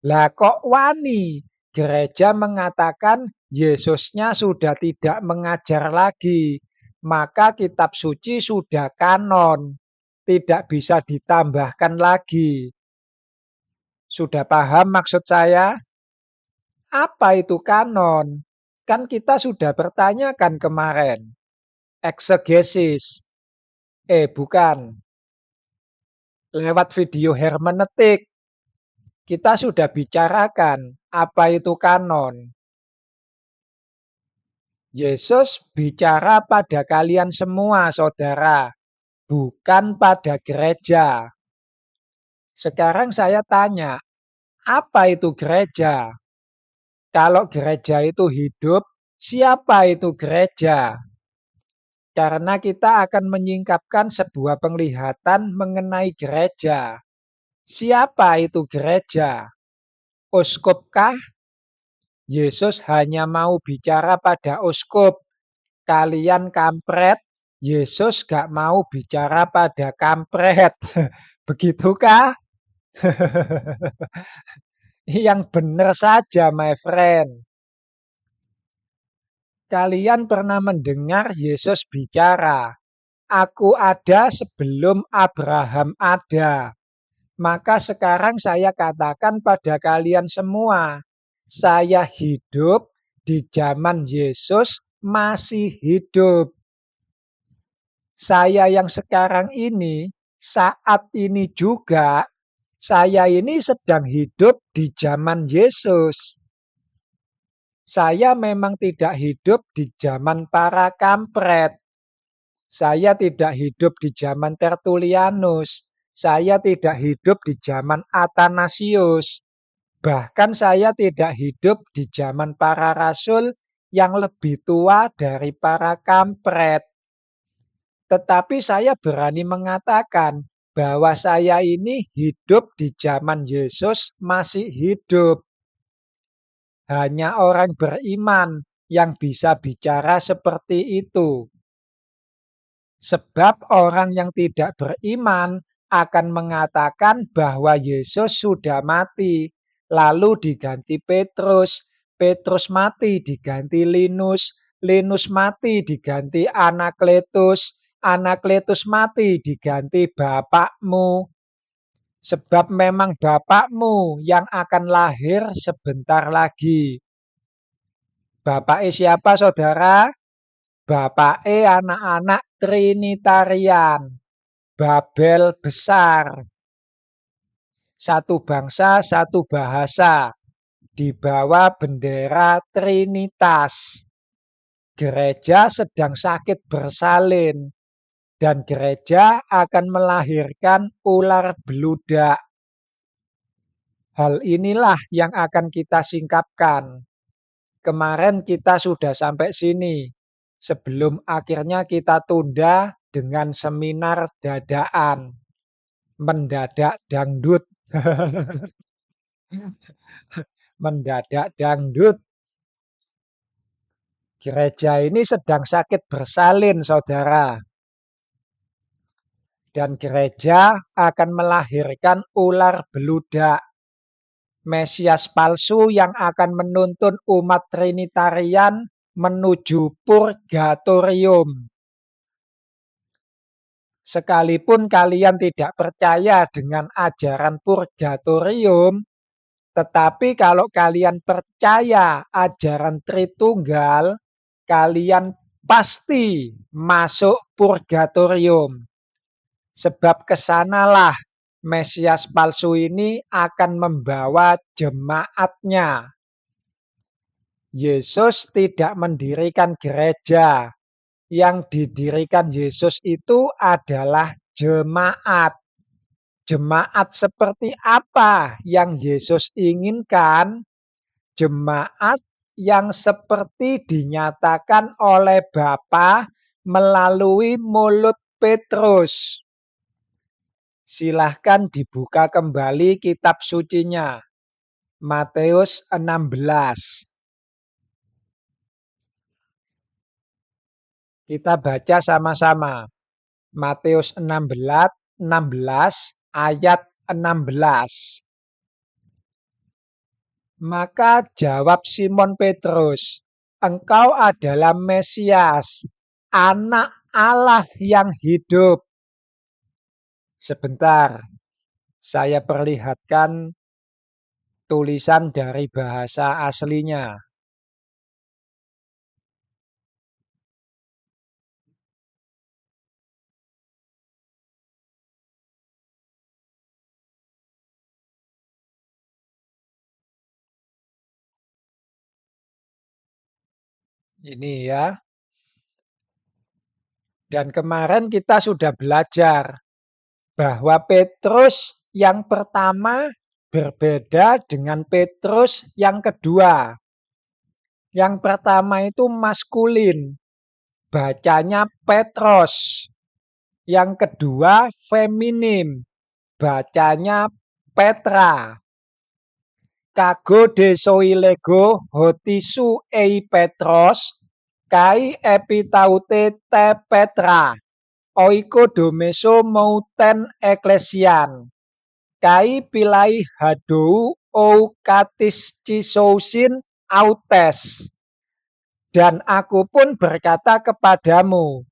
Lah kok wani? Gereja mengatakan Yesusnya sudah tidak mengajar lagi. Maka kitab suci sudah kanon. Tidak bisa ditambahkan lagi. Sudah paham maksud saya? Apa itu kanon? Kan kita sudah bertanyakan kemarin. Eksegesis. Bukan. Lewat video hermeneutik. Kita sudah bicarakan apa itu kanon. Yesus bicara pada kalian semua, saudara, bukan pada gereja. Sekarang saya tanya, apa itu gereja? Kalau gereja itu hidup, siapa itu gereja? Karena kita akan menyingkapkan sebuah penglihatan mengenai gereja. Siapa itu gereja? Uskupkah? Yesus hanya mau bicara pada uskup. Kalian kampret, Yesus gak mau bicara pada kampret. Begitukah? Yang benar saja, my friend. Kalian pernah mendengar Yesus bicara, "Aku ada sebelum Abraham ada." Maka sekarang saya katakan pada kalian semua, saya hidup di zaman Yesus masih hidup. Saya yang sekarang ini, saat ini juga, saya ini sedang hidup di zaman Yesus. Saya memang tidak hidup di zaman para kampret. Saya tidak hidup di zaman Tertullianus. Saya tidak hidup di zaman Athanasius. Bahkan saya tidak hidup di zaman para rasul yang lebih tua dari para kampret. Tetapi saya berani mengatakan bahwa saya ini hidup di zaman Yesus masih hidup. Hanya orang beriman yang bisa bicara seperti itu. Sebab orang yang tidak beriman akan mengatakan bahwa Yesus sudah mati, lalu diganti Petrus, Petrus mati diganti Linus, Linus mati diganti Anakletus, Anakletus mati diganti bapakmu. Sebab memang bapakmu yang akan lahir sebentar lagi. Bapaknya siapa, saudara? Bapaknya anak-anak Trinitarian. Babel besar. Satu bangsa, satu bahasa. Di bawah bendera Trinitas. Gereja sedang sakit bersalin. Dan gereja akan melahirkan ular beludak. Hal inilah yang akan kita singkapkan. Kemarin kita sudah sampai sini. Sebelum akhirnya kita tunda dengan seminar dadaan. Mendadak dangdut. Mendadak dangdut. Gereja ini sedang sakit bersalin, saudara. Dan gereja akan melahirkan ular beludak. Mesias palsu yang akan menuntun umat Trinitarian menuju purgatorium. Sekalipun kalian tidak percaya dengan ajaran purgatorium, tetapi kalau kalian percaya ajaran Tritunggal, kalian pasti masuk purgatorium. Sebab kesanalah Mesias palsu ini akan membawa jemaatnya. Yesus tidak mendirikan gereja. Yang didirikan Yesus itu adalah jemaat. Jemaat seperti apa yang Yesus inginkan? Jemaat yang seperti dinyatakan oleh Bapa melalui mulut Petrus. Silahkan dibuka kembali kitab sucinya. Matius 16. Kita baca sama-sama. Matius 16 ayat 16. Maka jawab Simon Petrus, "Engkau adalah Mesias, Anak Allah yang hidup." Sebentar, saya perlihatkan tulisan dari bahasa aslinya. Ini ya. Dan kemarin kita sudah belajar bahwa Petrus yang pertama berbeda dengan Petrus yang kedua. Yang pertama itu maskulin, bacanya Petros. Yang kedua feminim, bacanya Petra. Kago de soilego hotisu ei Petros, kai epitaute te Petra. Oiko domeso mouten eklesian. Kai pilai hadou ou katis cisousin autes. Dan aku pun berkata kepadamu,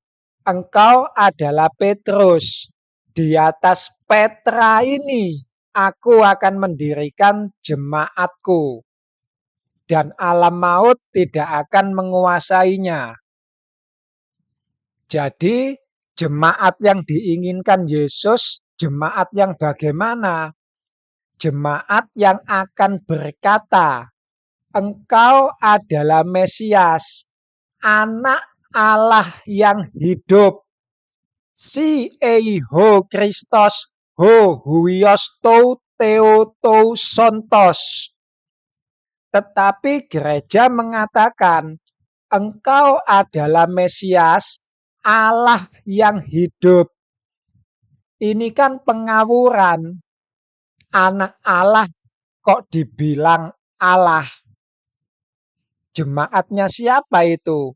engkau adalah Petrus. Di atas Petra ini aku akan mendirikan jemaatku. Dan alam maut tidak akan menguasainya. Jadi jemaat yang diinginkan Yesus, jemaat yang bagaimana? Jemaat yang akan berkata, engkau adalah Mesias, Anak Allah yang hidup. Si eiho Kristos ho huios tou theotou sontos. Tetapi gereja mengatakan engkau adalah Mesias, Allah yang hidup. Ini kan pengawuran. Anak Allah kok dibilang Allah. Jemaatnya siapa itu?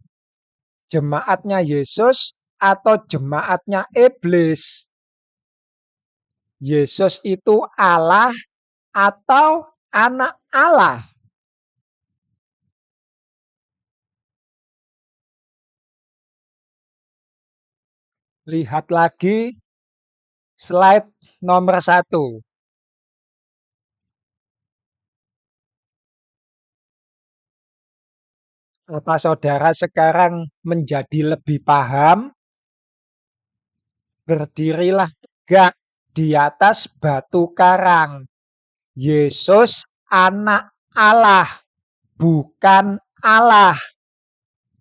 Jemaatnya Yesus atau jemaatnya iblis? Yesus itu Allah atau anak Allah? Lihat lagi slide nomor 1. Apa saudara sekarang menjadi lebih paham? Berdirilah tegak di atas batu karang. Yesus anak Allah, bukan Allah.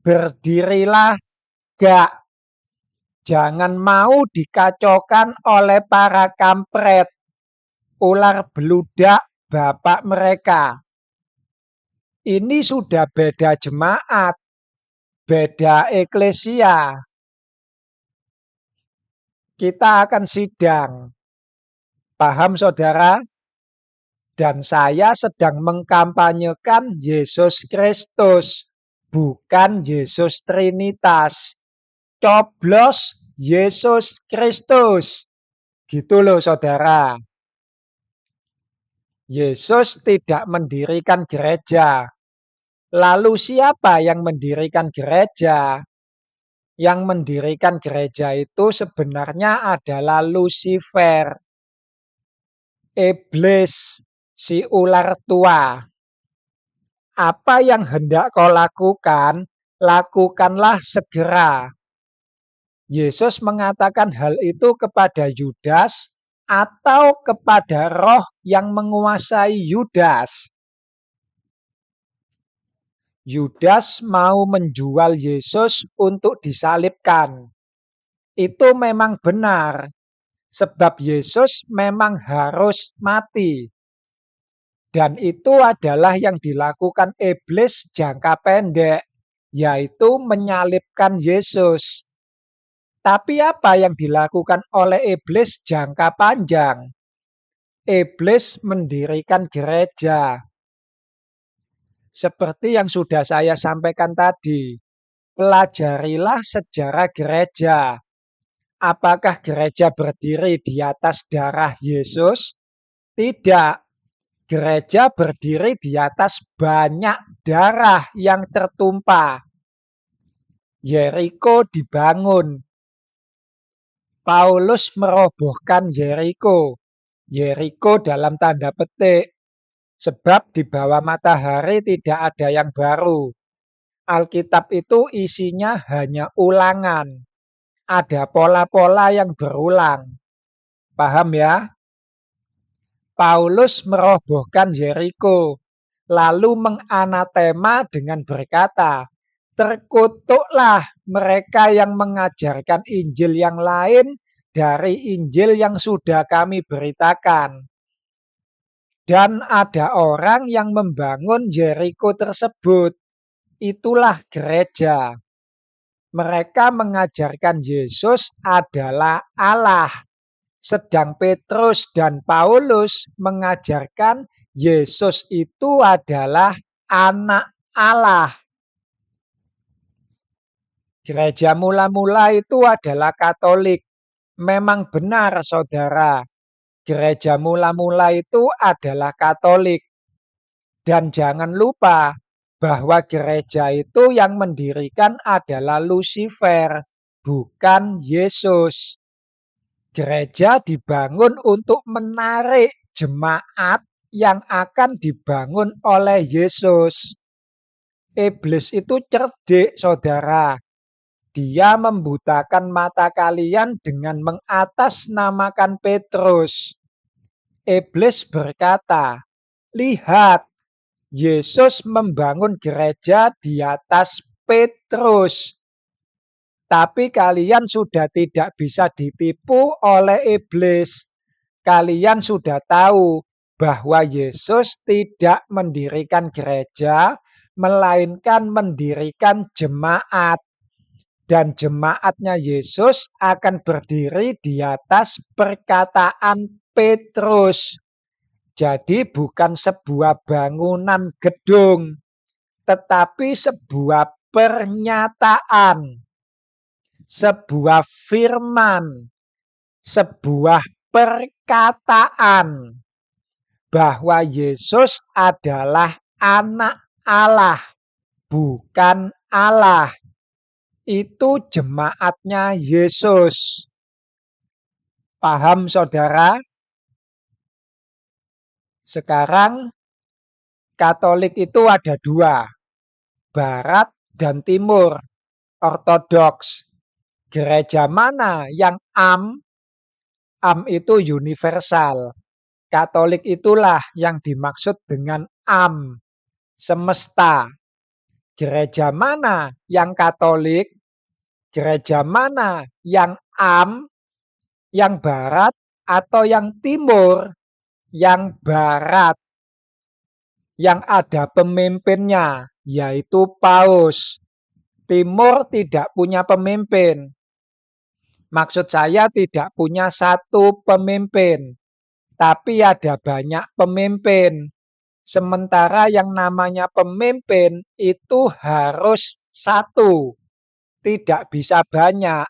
Berdirilah tegak. Jangan mau dikacaukan oleh para kampret, ular beludak bapak mereka. Ini sudah beda jemaat, beda eklesia. Kita akan sidang. Paham saudara? Dan saya sedang mengkampanyekan Yesus Kristus, bukan Yesus Trinitas. Coblos Yesus Kristus. Gitu loh saudara. Yesus tidak mendirikan gereja. Lalu siapa yang mendirikan gereja? Yang mendirikan gereja itu sebenarnya adalah Lucifer. Iblis, si ular tua. Apa yang hendak kau lakukan, lakukanlah segera. Yesus mengatakan hal itu kepada Yudas atau kepada roh yang menguasai Yudas. Yudas mau menjual Yesus untuk disalibkan. Itu memang benar, sebab Yesus memang harus mati. Dan itu adalah yang dilakukan iblis jangka pendek, yaitu menyalibkan Yesus. Tapi apa yang dilakukan oleh iblis jangka panjang? Iblis mendirikan gereja. Seperti yang sudah saya sampaikan tadi, pelajarilah sejarah gereja. Apakah gereja berdiri di atas darah Yesus? Tidak. Gereja berdiri di atas banyak darah yang tertumpah. Yeriko dibangun. Paulus merobohkan Yeriko. Yeriko dalam tanda petik. Sebab di bawah matahari tidak ada yang baru. Alkitab itu isinya hanya ulangan. Ada pola-pola yang berulang. Paham ya? Paulus merobohkan Yeriko, lalu menganatema dengan berkata, terkutuklah mereka yang mengajarkan Injil yang lain dari Injil yang sudah kami beritakan. Dan ada orang yang membangun Yeriko tersebut. Itulah gereja. Mereka mengajarkan Yesus adalah Allah. Sedang Petrus dan Paulus mengajarkan Yesus itu adalah anak Allah. Gereja mula-mula itu adalah Katolik. Memang benar saudara, gereja mula-mula itu adalah Katolik. Dan jangan lupa bahwa gereja itu yang mendirikan adalah Lucifer, bukan Yesus. Gereja dibangun untuk menarik jemaat yang akan dibangun oleh Yesus. Iblis itu cerdik, saudara. Dia membutakan mata kalian dengan mengatasnamakan Petrus. Iblis berkata, lihat, Yesus membangun gereja di atas Petrus. Tapi kalian sudah tidak bisa ditipu oleh iblis. Kalian sudah tahu bahwa Yesus tidak mendirikan gereja, melainkan mendirikan jemaat. Dan jemaatnya Yesus akan berdiri di atas perkataan Petrus. Jadi bukan sebuah bangunan gedung, tetapi sebuah pernyataan, sebuah firman, sebuah perkataan bahwa Yesus adalah anak Allah, bukan Allah. Itu jemaatnya Yesus. Paham, saudara? Sekarang Katolik itu ada dua, Barat dan Timur, Ortodoks. Gereja mana yang am? Am itu universal. Katolik itulah yang dimaksud dengan am, semesta. Gereja mana yang Katolik? Gereja mana yang am? Yang Barat atau yang Timur? Yang Barat. Yang ada pemimpinnya, yaitu Paus. Timur tidak punya pemimpin. Maksud saya tidak punya satu pemimpin, tapi ada banyak pemimpin. Sementara yang namanya pemimpin itu harus satu, tidak bisa banyak.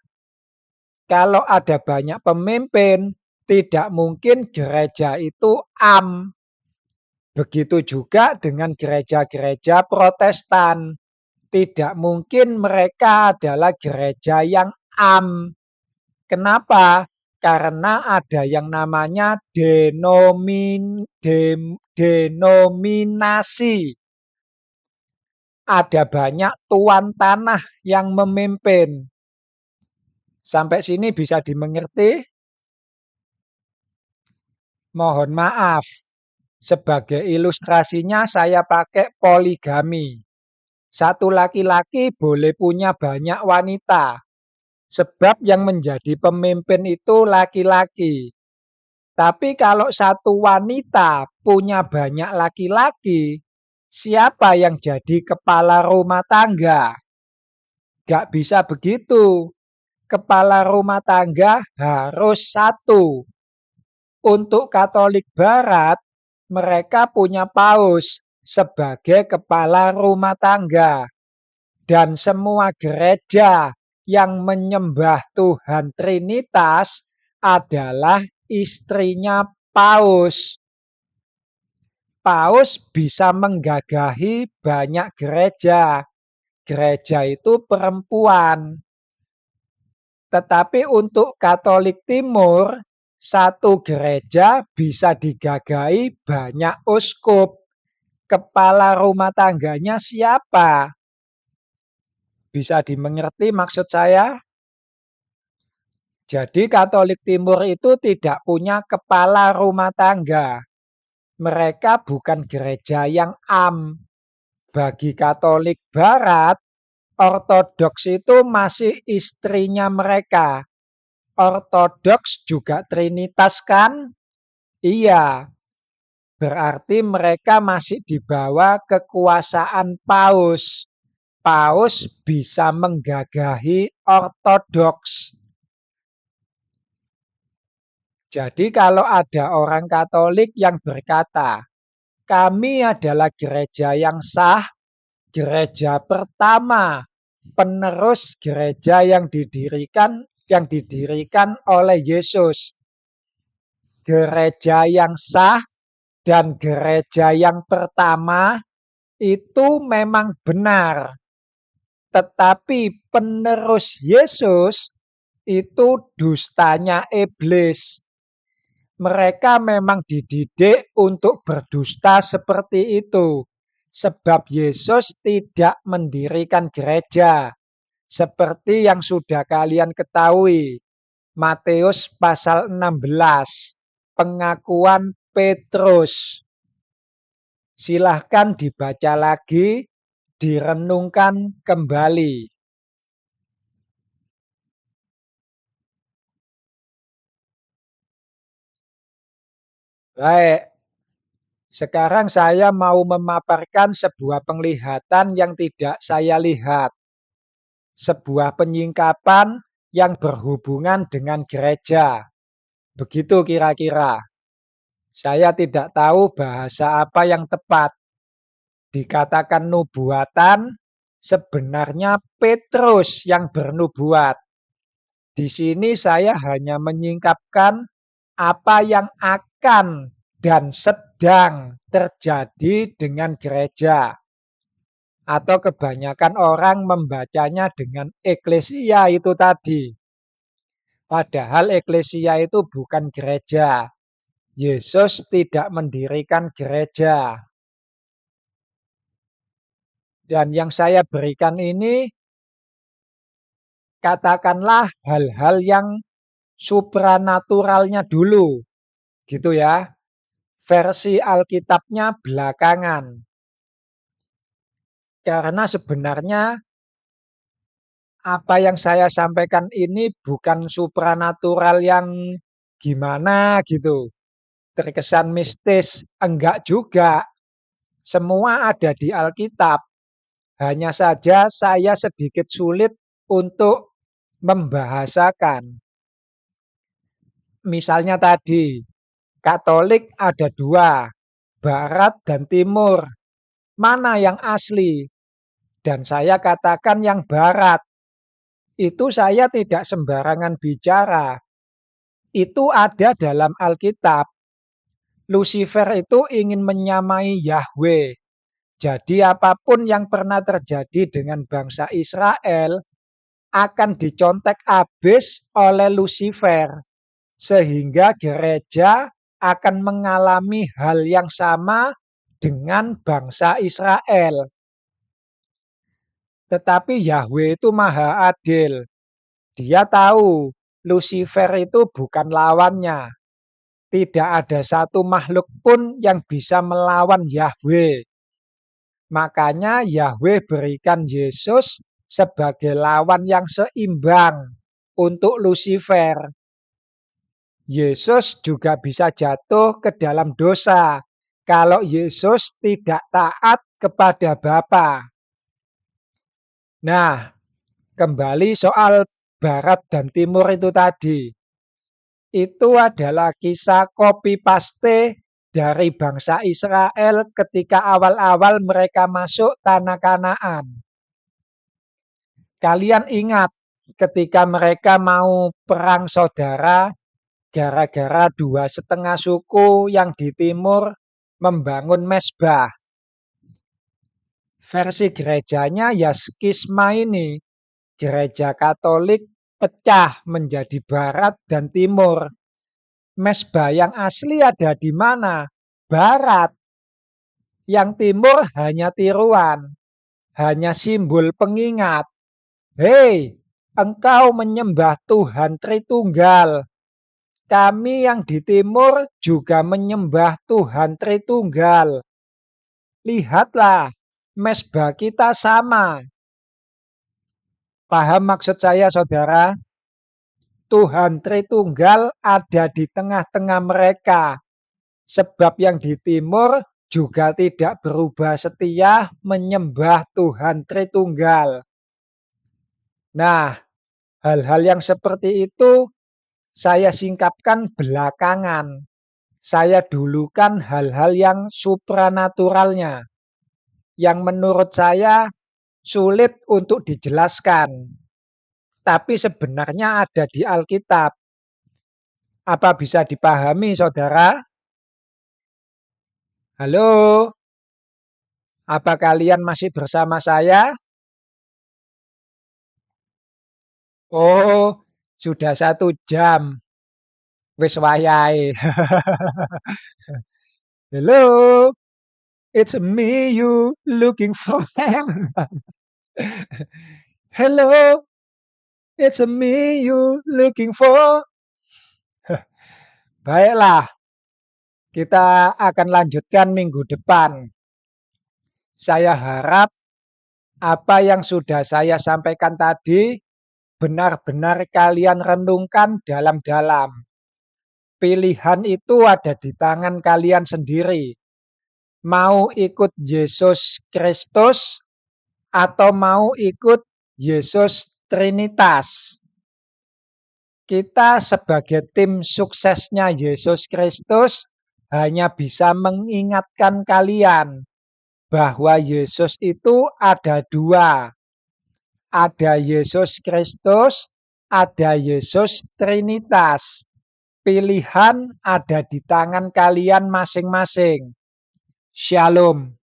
Kalau ada banyak pemimpin, tidak mungkin gereja itu am. Begitu juga dengan gereja-gereja Protestan. Tidak mungkin mereka adalah gereja yang am. Kenapa? Karena ada yang namanya denominasi. Ada banyak tuan tanah yang memimpin. Sampai sini bisa dimengerti? Mohon maaf. Sebagai ilustrasinya saya pakai poligami. Satu laki-laki boleh punya banyak wanita. Sebab yang menjadi pemimpin itu laki-laki. Tapi kalau satu wanita punya banyak laki-laki, siapa yang jadi kepala rumah tangga? Gak bisa begitu. Kepala rumah tangga harus satu. Untuk Katolik Barat, mereka punya paus sebagai kepala rumah tangga. Dan semua gereja yang menyembah Tuhan Trinitas adalah istrinya paus. Paus bisa menggagahi banyak gereja. Gereja itu perempuan. Tetapi untuk Katolik Timur, satu gereja bisa digagahi banyak uskup. Kepala rumah tangganya siapa? Bisa dimengerti maksud saya? Jadi Katolik Timur itu tidak punya kepala rumah tangga. Mereka bukan gereja yang am. Bagi Katolik Barat, Ortodoks itu masih istrinya mereka. Ortodoks juga Trinitas kan? Iya. Berarti mereka masih di bawah kekuasaan paus. Paus bisa menggagahi ortodoks. Jadi kalau ada orang Katolik yang berkata, kami adalah gereja yang sah, gereja pertama, penerus gereja yang didirikan oleh Yesus. Gereja yang sah dan gereja yang pertama itu memang benar. Tetapi penerus Yesus itu dustanya iblis. Mereka memang dididik untuk berdusta seperti itu. Sebab Yesus tidak mendirikan gereja. Seperti yang sudah kalian ketahui. Matius pasal 16. Pengakuan Petrus. Silahkan dibaca lagi, direnungkan kembali. Baik, sekarang saya mau memaparkan sebuah penglihatan yang tidak saya lihat. Sebuah penyingkapan yang berhubungan dengan gereja. Begitu kira-kira. Saya tidak tahu bahasa apa yang tepat. Dikatakan nubuatan, sebenarnya Petrus yang bernubuat. Di sini saya hanya menyingkapkan apa yang akan dan sedang terjadi dengan gereja. Atau kebanyakan orang membacanya dengan eklesia itu tadi. Padahal eklesia itu bukan gereja. Yesus tidak mendirikan gereja. Dan yang saya berikan ini katakanlah hal-hal yang supranaturalnya dulu. Gitu ya. Versi Alkitabnya belakangan. Karena sebenarnya apa yang saya sampaikan ini bukan supranatural yang gimana gitu. Terkesan mistis. Enggak juga. Semua ada di Alkitab. Hanya saja saya sedikit sulit untuk membahasakan. Misalnya tadi, Katolik ada dua, Barat dan Timur. Mana yang asli? Dan saya katakan yang Barat. Itu saya tidak sembarangan bicara. Itu ada dalam Alkitab. Lucifer itu ingin menyamai Yahweh. Jadi apapun yang pernah terjadi dengan bangsa Israel akan dicontek habis oleh Lucifer. Sehingga gereja akan mengalami hal yang sama dengan bangsa Israel. Tetapi Yahweh itu maha adil. Dia tahu Lucifer itu bukan lawannya. Tidak ada satu makhluk pun yang bisa melawan Yahweh. Makanya Yahweh berikan Yesus sebagai lawan yang seimbang untuk Lucifer. Yesus juga bisa jatuh ke dalam dosa kalau Yesus tidak taat kepada Bapa. Nah, kembali soal Barat dan Timur itu tadi. Itu adalah kisah copy paste dari bangsa Israel ketika awal-awal mereka masuk tanah Kanaan. Kalian ingat ketika mereka mau perang saudara gara-gara dua setengah suku yang di timur membangun mezbah. Versi gerejanya ya skisma ini. Gereja Katolik pecah menjadi Barat dan Timur. Mezbah yang asli ada di mana? Barat. Yang Timur hanya tiruan, hanya simbol pengingat. Hei, engkau menyembah Tuhan Tritunggal. Kami yang di Timur juga menyembah Tuhan Tritunggal. Lihatlah, mezbah kita sama. Paham maksud saya, saudara? Tuhan Tritunggal ada di tengah-tengah mereka. Sebab yang di timur juga tidak berubah setia menyembah Tuhan Tritunggal. Nah, hal-hal yang seperti itu saya singkapkan belakangan. Saya dulukan hal-hal yang supranaturalnya. Yang menurut saya sulit untuk dijelaskan. Tapi sebenarnya ada di Alkitab. Apa bisa dipahami, saudara? Halo, apa kalian masih bersama saya? Oh, sudah 1 jam. Wis wayahe. Hello, it's me you looking for. Hello, it's me you looking for. Baiklah, kita akan lanjutkan minggu depan. Saya harap apa yang sudah saya sampaikan tadi benar-benar kalian renungkan dalam-dalam. Pilihan itu ada di tangan kalian sendiri. Mau ikut Yesus Kristus atau mau ikut Yesus Trinitas. Kita sebagai tim suksesnya Yesus Kristus hanya bisa mengingatkan kalian bahwa Yesus itu ada dua. Ada Yesus Kristus, ada Yesus Trinitas. Pilihan ada di tangan kalian masing-masing. Shalom.